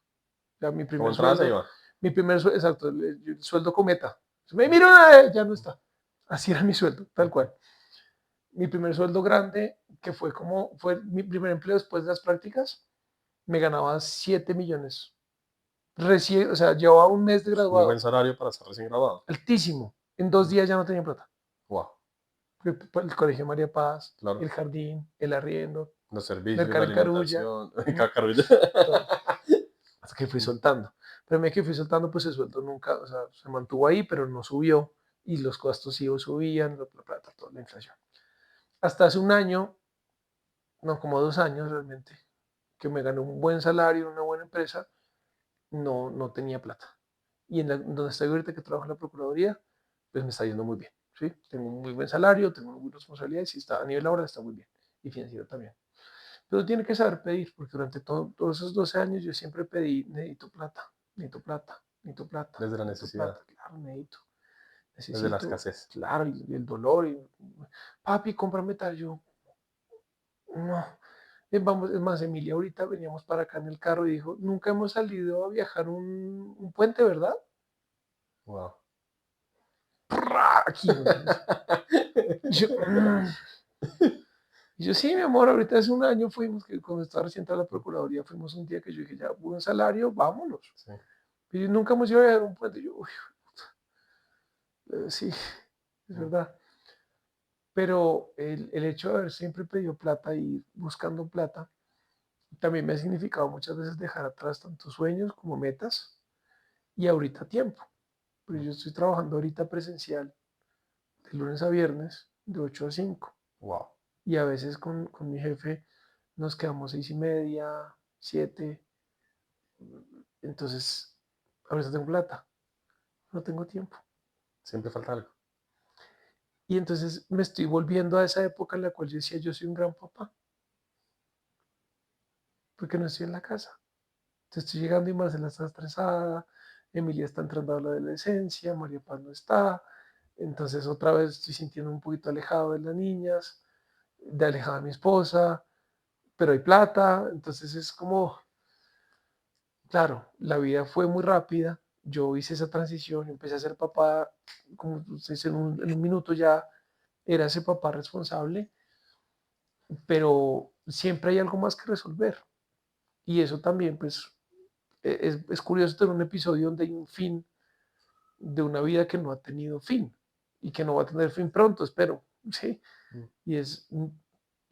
Ya Como entrada se iba. mi primer sueldo, exacto, el sueldo cometa. Me miro una vez, ya no está. Así era mi sueldo, tal Ok. cual. Mi primer sueldo grande, que fue mi primer empleo después de las prácticas, me ganaba 7 millones. Recién, o sea, llevaba un mes de Muy buen graduado, salario para estar recién graduado. altísimo. En 2 días ya no tenía plata. Wow, El colegio María Paz, claro. el jardín, el arriendo, Los servicios, la mercar en Carulla, alimentación, ¿no? cacarulla. Todo. Hasta que fui soltando. Pero me que fui soltando, pues el sueldo nunca, o sea, se mantuvo ahí, pero no subió y los costos sí subían, toda la inflación. Hasta hace un año, no, como 2 años realmente, que me gané un buen salario en una buena empresa, no, no tenía plata. Y donde estoy ahorita que trabajo en la Procuraduría, pues me está yendo muy bien, ¿sí? Tengo un muy buen salario, tengo muy buenas responsabilidades y está, a nivel laboral está muy bien. Y financiero también. Pero tiene que saber pedir, porque durante todos esos 12 años yo siempre pedí, necesito plata, necesito plata, necesito plata, Desde la necesito necesidad, plata, claro, necesito, desde la necesito, escasez. claro, y el dolor, y, papi, cómprame tal, yo, no, Vamos, es más, Emilia, ahorita veníamos para acá en el carro y dijo, nunca hemos salido a viajar un puente, ¿verdad? Wow. ¡Prrra! Aquí, güey. Yo, y yo, sí, mi amor, ahorita hace un año fuimos, que cuando estaba recién entrando a la Procuraduría, fuimos un día que yo dije, ya, buen salario, vámonos. Sí. Y nunca hemos ido a viajar un puente. Yo, uy, sí, es Mm. verdad. Pero el hecho de haber siempre pedido plata y buscando plata, también me ha significado muchas veces dejar atrás tanto sueños como metas y ahorita tiempo. Pero Mm. yo estoy trabajando ahorita presencial de lunes a viernes, de 8 a 5. Wow. Y a veces con mi jefe nos quedamos 6:30, 7. Entonces, ahorita tengo plata, no tengo tiempo. Siempre falta algo. Y entonces me estoy volviendo a esa época en la cual yo decía, yo soy un gran papá, porque no estoy en la casa. Entonces estoy llegando y Marcela está estresada, Emilia está entrando a la adolescencia, María Paz no está. Entonces otra vez estoy sintiendo un poquito alejado de las niñas, de alejada de mi esposa, pero hay plata. Entonces es como, claro, la vida fue muy rápida. Yo hice esa transición, empecé a ser papá, como ustedes en un minuto ya era ese papá responsable, pero siempre hay algo más que resolver. Y eso también, pues, es curioso tener un episodio donde hay un fin de una vida que no ha tenido fin y que no va a tener fin pronto, espero, ¿sí? Mm. Y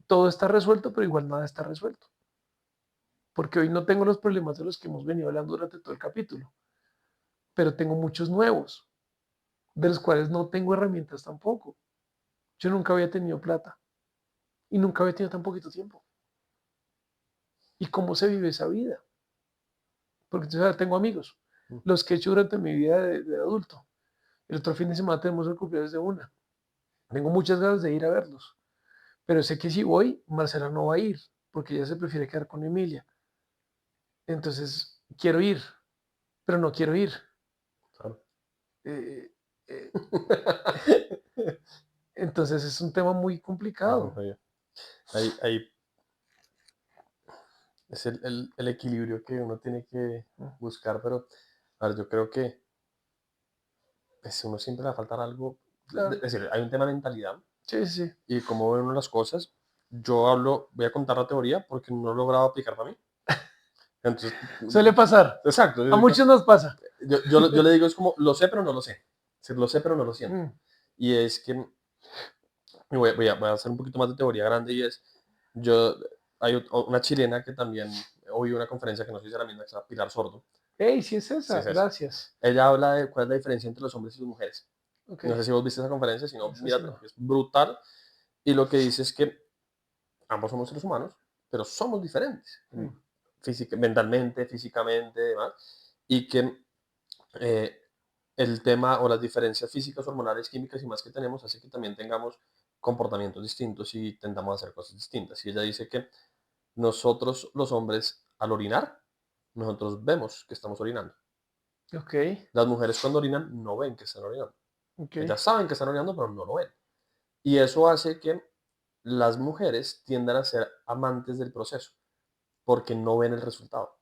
todo está resuelto, pero igual nada está resuelto. Porque hoy no tengo los problemas de los que hemos venido hablando durante todo el capítulo, pero tengo muchos nuevos, de los cuales no tengo herramientas tampoco. Yo nunca había tenido plata y nunca había tenido tan poquito tiempo. ¿Y cómo se vive esa vida? Porque entonces ahora tengo amigos, Mm. los que he hecho durante mi vida de adulto. El otro fin de semana tenemos el cumpleaños de una. Tengo muchas ganas de ir a verlos, pero sé que si voy, Marcela no va a ir, porque ella se prefiere quedar con Emilia. Entonces, quiero ir, pero no quiero ir. Claro. Eh, eh, entonces, es un tema muy complicado. Oye, ahí es el equilibrio que uno tiene que buscar, pero a ver, yo creo que pues, uno siempre le va a faltar algo. Es Claro, decir, hay un tema de mentalidad sí, sí, sí. y cómo ve uno las cosas. Yo hablo, voy a contar la teoría porque no he logrado aplicar para mí. Entonces, Suele pasar. exacto. A muchos nos pasa. Yo le digo, es como, lo sé, pero no lo sé. Es lo sé, pero no lo siento. Mm, Y es que, y voy a hacer un poquito más de teoría grande y es, yo, hay una chilena que también oí una conferencia que no sé si es la misma, que se llama Pilar Sordo. Hey, sí es Sí, esa, es esa. gracias. Ella habla de cuál es la diferencia entre los hombres y las mujeres. Ok, No sé si vos viste esa conferencia, si no, esa sí mírate, no. porque es brutal. Y lo que dice es que ambos somos seres humanos, pero somos diferentes, Mm, mentalmente, físicamente, demás, y que eh, el tema o las diferencias físicas, hormonales, químicas y más que tenemos hace que también tengamos comportamientos distintos y tendamos a hacer cosas distintas. Y ella dice que nosotros los hombres al orinar, nosotros vemos que estamos orinando. ok, Las mujeres cuando orinan no ven que están orinando. ok. Ellas saben que están orinando, pero no lo ven. Y eso hace que las mujeres tiendan a ser amantes del proceso, porque no ven el resultado.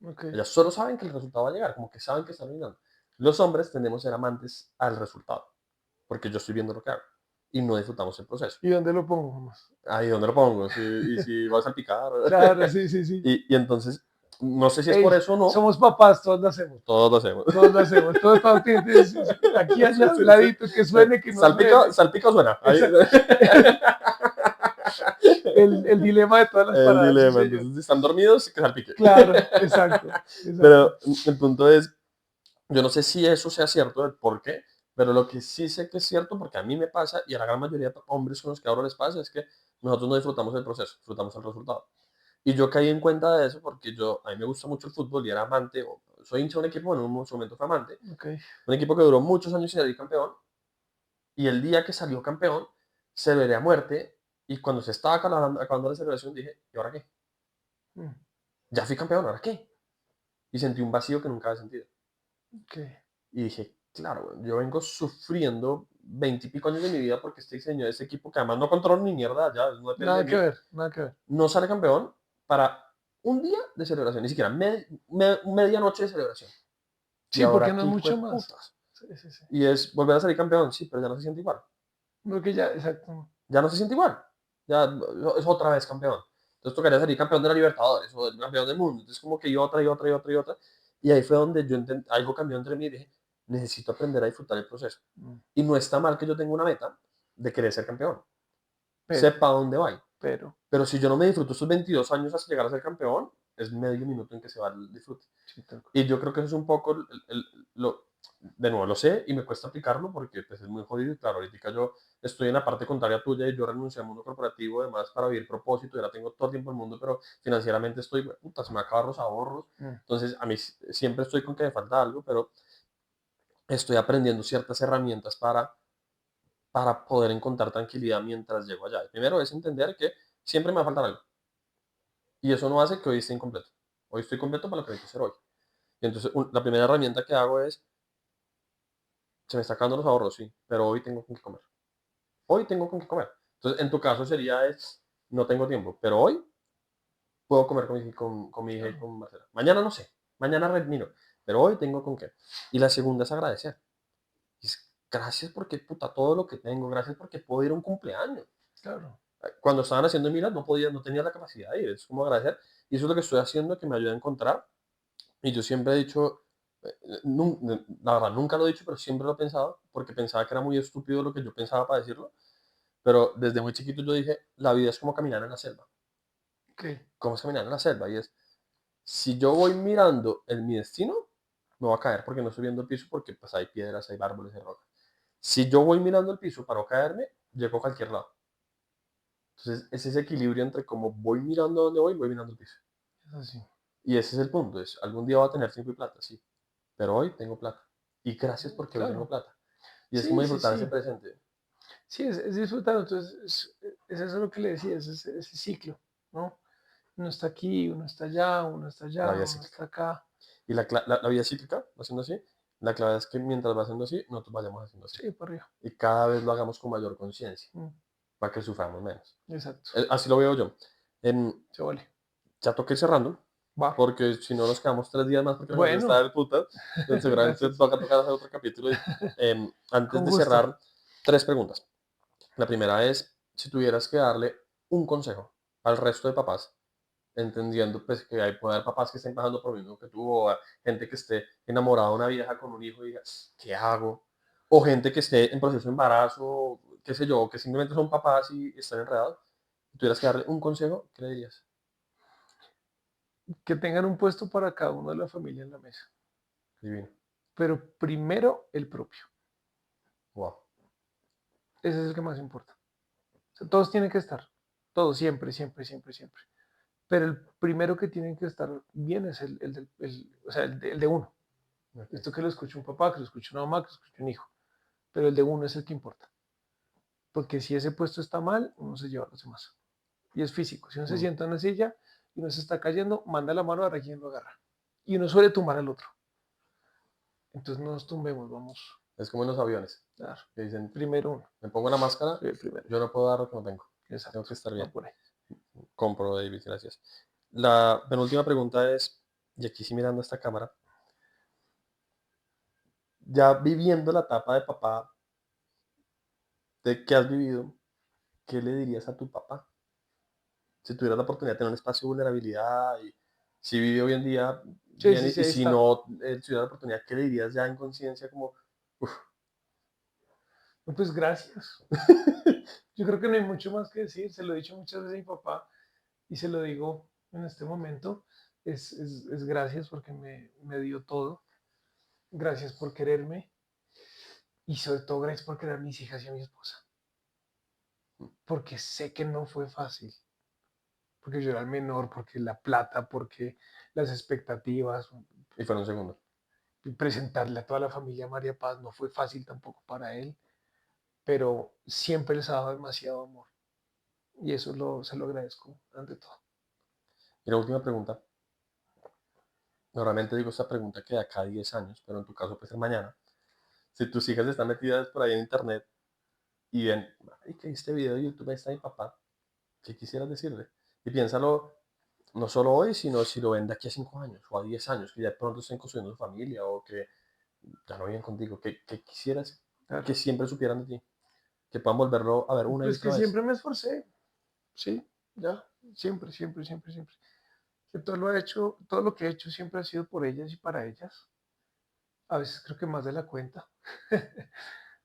Ok. Ellas solo saben que el resultado va a llegar, como que saben que están orinando. Los hombres tendemos a ser amantes al resultado, porque yo estoy viendo lo que hago y no disfrutamos el proceso. ¿Y dónde lo pongo más? Ahí ¿dónde lo pongo? Y si va a salpicar. Claro, sí, sí, sí. Y entonces, no sé si es por Hey, eso o no, somos papás, todos lo hacemos. todos lo hacemos. Todos lo hacemos. Todos aquí, Sí, allá, a sí, un sí. ladito, que suene, que no Salpica, suene. salpica o suena. Ahí. Esa- el dilema de todas las El paradas, sí, dilema. señor. Entonces, si están dormidos, que salpique. Claro, exacto, exacto. Pero el punto es, yo no sé si eso sea cierto, el por qué, pero lo que sí sé que es cierto, porque a mí me pasa y a la gran mayoría de hombres con los que ahora les pasa, es que nosotros no disfrutamos el proceso, disfrutamos el resultado. Y yo caí en cuenta de eso porque a mí me gusta mucho el fútbol y era amante, o soy hincha de un equipo, bueno, en un momento fue amante, Ok. un equipo que duró muchos años sin salir campeón, y el día que salió campeón, celebré a muerte, y cuando se estaba acabando la celebración dije, ¿y ahora qué? Mm, Ya fui campeón, ¿ahora qué? Y sentí un vacío que nunca había sentido. ok. Y dije, claro, yo vengo sufriendo, 20 y pico años de mi vida porque este equipo que además no controlo ni mierda ya, no depende de mí, nada que ver. no sale campeón para un día de celebración, ni siquiera medianoche de celebración. Y Sí, porque ahora no es qué hijo de mucho más. putas. Sí, sí, sí. Y es volver a salir campeón, sí, pero ya no se siente igual. Porque ya, exacto. Ya no se siente igual. Ya es otra vez campeón. Entonces tocaría salir campeón de la Libertadores o campeón del mundo. Entonces como que y otra y otra y otra y otra. Y ahí fue donde yo algo cambió entre mí y dije, necesito aprender a disfrutar el proceso. Mm. Y no está mal que yo tenga una meta de querer ser campeón. Pero, Sepa dónde voy. pero, Pero si yo no me disfruto estos 22 años hasta llegar a ser campeón, es medio minuto en que se va el disfrute. sí, tal cual. Y yo creo que eso es un poco, de nuevo, lo sé y me cuesta aplicarlo porque pues, es muy jodido. Y claro, ahorita yo estoy en la parte contraria tuya y yo renuncié al mundo corporativo además para vivir propósito y ahora tengo todo el tiempo del mundo, pero financieramente estoy, puta, se me acaban los ahorros. Mm. Entonces, a mí siempre estoy con que me falta algo, pero estoy aprendiendo ciertas herramientas para poder encontrar tranquilidad mientras llego allá. El primero es entender que siempre me va a faltar algo. Y eso no hace que hoy esté incompleto. Hoy estoy completo para lo que hay que hacer hoy. Y entonces, la primera herramienta que hago es, se me está acabando los ahorros, sí, pero hoy tengo con qué comer. Hoy tengo con qué comer. Entonces, en tu caso sería, no tengo tiempo, pero hoy puedo comer con mi hija y Claro, con Marcela. Mañana no sé, mañana miro, pero hoy tengo con qué. Y la segunda es agradecer. Gracias porque, puta, todo lo que tengo, gracias porque puedo ir a un cumpleaños. claro. Cuando estaban haciendo Milán no podía, no tenía la capacidad de ir, es como agradecer. Y eso es lo que estoy haciendo, que me ayuda a encontrar. Y yo siempre he dicho, la verdad, nunca lo he dicho, pero siempre lo he pensado, porque pensaba que era muy estúpido lo que yo pensaba para decirlo. Pero desde muy chiquito yo dije, la vida es como caminar en la selva. Ok, ¿Cómo es caminar en la selva? Y es, si yo voy mirando mi destino, me voy a caer porque no estoy viendo el piso, porque pues hay piedras, hay árboles, hay rocas. Si yo voy mirando el piso para no caerme, llego a cualquier lado. Entonces, es ese equilibrio entre cómo voy mirando a dónde voy mirando el piso. es así. Y ese es el punto, es, algún día voy a tener tiempo y plata, sí, pero hoy tengo plata. Y gracias porque hoy tengo Claro. plata. Y es como Sí, sí, disfrutar ese sí. presente. Sí, es disfrutar. Entonces, es eso lo que le decía, es ese ciclo, ¿no? Uno está aquí, uno está La allá, vida es uno cíclica. está acá. Y la vida es cíclica, haciendo así. La clave es que mientras va haciendo así, nosotros vayamos haciendo así. Sí, para arriba. Y cada vez lo hagamos con mayor conciencia, Mm, para que suframos menos. exacto. Así lo veo yo. Se vale. Ya toqué ir cerrando, Va. porque si no nos quedamos 3 días más porque nos está Bueno, el putas. Entonces seguramente gracias. tocar hacer otro capítulo. Antes Con de gusto. cerrar, 3 preguntas. La primera es, si tuvieras que darle un consejo al resto de papás, entendiendo pues que puede haber papás que estén pasando por lo mismo que tú, o gente que esté enamorada de una vieja con un hijo y diga, ¿qué hago? O gente que esté en proceso de embarazo, qué sé yo, que simplemente son papás y están enredados. Si tuvieras que darle un consejo, ¿qué le dirías? Que tengan un puesto para cada uno de la familia en la mesa. Divino. Pero primero el propio. Wow. Ese es el que más importa. O sea, todos tienen que estar. Todos, siempre, siempre, siempre, siempre. Pero el primero que tienen que estar bien es o sea, el de uno. Okay. Esto que lo escuche un papá, que lo escuche una mamá, que lo escuche un hijo. Pero el de uno es el que importa. Porque si ese puesto está mal, uno se lleva a los demás. Y es físico. Si uno se Mm. sienta en una silla y uno se está cayendo, manda la mano a ver quién lo agarra. Y uno suele tumbar al otro. Entonces no nos tumbemos, vamos Es como en los aviones, a dar. que dicen, Primero uno. me pongo la máscara, Soy el primero. yo no puedo dar lo que no tengo. Tengo Exacto. que estar Va bien. por ahí. Compro, David, gracias. La penúltima pregunta es, y aquí sí mirando a esta cámara, ya viviendo la etapa de papá de que has vivido, ¿qué le dirías a tu papá? Si tuvieras la oportunidad de tener un espacio de vulnerabilidad y si vive hoy en día Sí, bien sí, sí, y ahí si está. no tuviera la oportunidad, ¿qué le dirías ya en conciencia como, uff, No, pues gracias. Yo creo que no hay mucho más que decir. Se lo he dicho muchas veces a mi papá y se lo digo en este momento. Es gracias porque me dio todo. Gracias por quererme. Y sobre todo gracias por querer a mis hijas y a mi esposa. Porque sé que no fue fácil. Porque yo era el menor, porque la plata, porque las expectativas, y fuera un segundo? presentarle a toda la familia a María Paz no fue fácil tampoco para él, pero siempre les ha dado demasiado amor y eso se lo agradezco ante todo. Y la última pregunta, normalmente digo esta pregunta que de acá a 10 años, pero en tu caso puede ser mañana. Si tus hijas están metidas por ahí en internet, y ven, ay, que este video de YouTube ahí está mi papá, ¿qué quisieras decirle? Y piénsalo, no solo hoy, sino si lo ven de aquí a 5 años o a 10 años, que ya de pronto estén construyendo su familia o que ya no viven contigo, que quisieras Claro. que siempre supieran de ti, que puedan volverlo a ver una y Pues que otra vez. siempre me esforcé, sí, ya, siempre, siempre, siempre, siempre. Que todo lo he hecho, todo lo que he hecho siempre ha sido por ellas y para ellas. A veces creo que más de la cuenta. A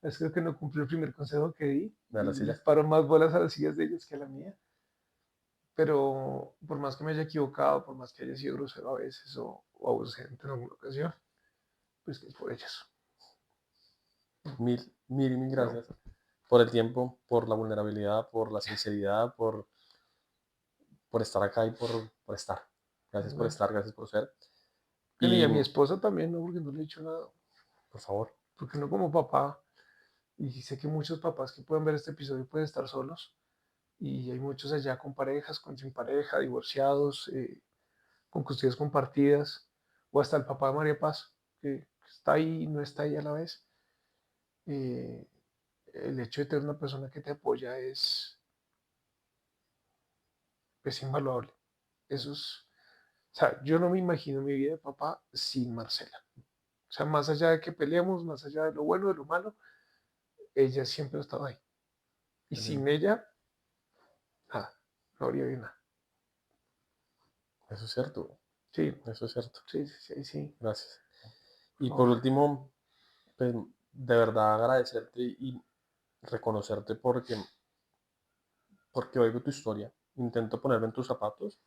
veces creo que no cumplí el primer consejo que di De la y les silla. paro más bolas a las sillas de ellas que a la mía. Pero por más que me haya equivocado, por más que haya sido grosero a veces o ausente en alguna ocasión, pues que es por ellas. Mil, mil y mil No, gracias por el tiempo, por la vulnerabilidad, por la sinceridad, por estar acá y por estar. Gracias por bueno. estar, gracias por ser. Bueno, y Y, a mi esposa también, ¿no? Porque no le he dicho nada. por favor, Porque no como papá. Y sé que muchos papás que pueden ver este episodio pueden estar solos. Y hay muchos allá con parejas, con sin pareja, divorciados, con custodias compartidas. O hasta el papá de María Paz, que está ahí y no está ahí a la vez. Eh, el hecho de tener una persona que te apoya es invaluable. Eso es, o sea, yo no me imagino mi vida de papá sin Marcela. O sea, más allá de que peleemos, más allá de lo bueno, de lo malo, ella siempre ha estado ahí. Y sin ella, nada, no habría habido nada. eso es cierto, Sí, eso es cierto. sí, sí, sí, sí, Gracias. por Y por favor. último, pues, de verdad agradecerte y reconocerte porque oigo tu historia, intento ponerme en tus zapatos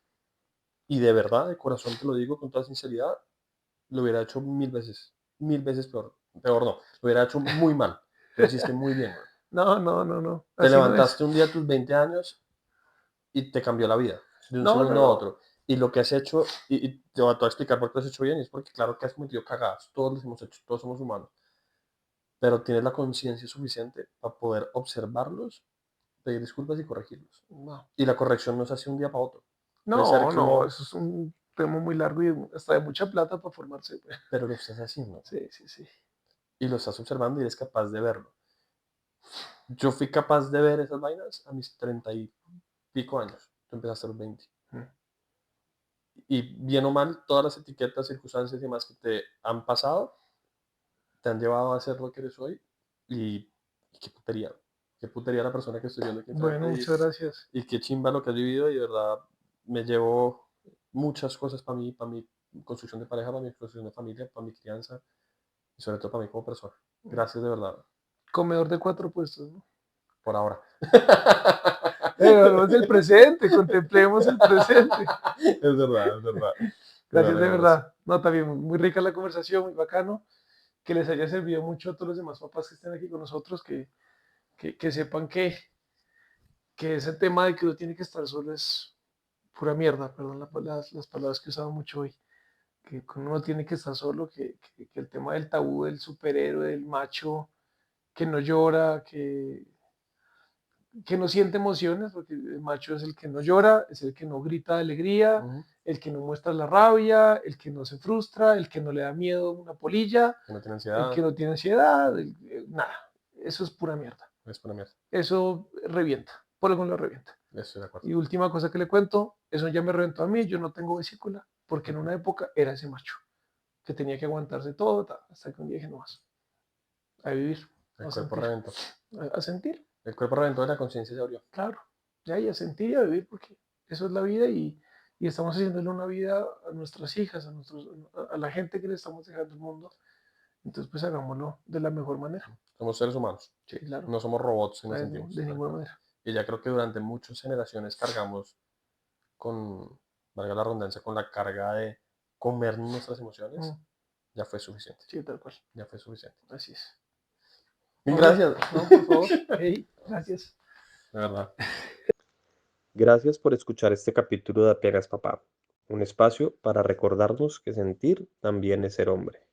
y de verdad, de corazón te lo digo con toda sinceridad, lo hubiera hecho mil veces peor. Peor no, lo hubiera hecho muy mal. Lo hiciste muy bien, güey. No, no, no, no, Te así no es. levantaste un día a tus 20 años y te cambió la vida, de un No, no, segundo a no. otro. Y lo que has hecho, y te voy a explicar por qué lo has hecho bien, y es porque claro que has cometido cagadas, todos los hemos hecho, todos somos humanos, pero tienes la conciencia suficiente para poder observarlos, pedir disculpas y corregirlos. No, Y la corrección no se hace un día para otro. Puede ser no, que no, uno, eso es un tema muy largo y hasta de mucha plata para formarse. pero lo estás haciendo Sí, sí, sí. y lo estás observando y eres capaz de verlo. Yo fui capaz de ver esas vainas a mis 30 y pico años. Tú empezaste a los 20. Mm. Y bien o mal, todas las etiquetas, circunstancias y demás que te han pasado, te han llevado a ser lo que eres hoy. Y, y qué putería. Qué putería la persona que estoy viendo aquí Bueno, enfrente. muchas gracias. Y qué chimba lo que has vivido. Y de verdad me llevo muchas cosas para mi construcción de pareja, para mi construcción de familia, para mi crianza y sobre todo para mí como persona. Gracias de verdad, Comedor de 4 puestos, ¿no? por ahora. Pero hablamos del presente, contemplemos el presente. Es verdad, es verdad. Te lo Gracias de regalas. verdad. No, también muy rica la conversación, muy bacano. Que les haya servido mucho a todos los demás papás que estén aquí con nosotros, que sepan que ese tema de que uno tiene que estar solo es pura mierda, perdón las palabras que he usado mucho hoy. Que uno tiene que estar solo, que el tema del tabú del superhéroe, del macho que no llora, que no siente emociones, porque el macho es el que no llora, es el que no grita de alegría, Ujú. el que no muestra la rabia, el que no se frustra, el que no le da miedo una polilla, Que no tiene el que ansiedad. no tiene ansiedad, nada. Eso es pura mierda. Es una mierda. Eso revienta, por algún lo revienta. Estoy de acuerdo. Y última cosa que le cuento, eso ya me reventó a mí, yo no tengo vesícula, porque en Ujú. una época era ese macho, que tenía que aguantarse todo, hasta que un día dije, no más, a vivir, El a cuerpo sentir, reventó. a sentir. El cuerpo reventó y la conciencia se abrió. Claro, ya y a sentir y a vivir, porque eso es la vida y estamos haciéndole una vida a nuestras hijas, a la gente que le estamos dejando el mundo. Entonces, pues hagámoslo de la mejor manera. Somos seres humanos. Sí, claro, No somos robots y nos no, sentimos. de ninguna manera. Y ya creo que durante muchas generaciones cargamos con, valga la redundancia, con la carga de comernos nuestras emociones. Mm, Ya fue suficiente. sí, tal cual. Ya fue suficiente. Así es. Mil Hombre, gracias. no, por favor. Hey, gracias. De verdad. Gracias por escuchar este capítulo de Apenas Papá, un espacio para recordarnos que sentir también es ser hombre.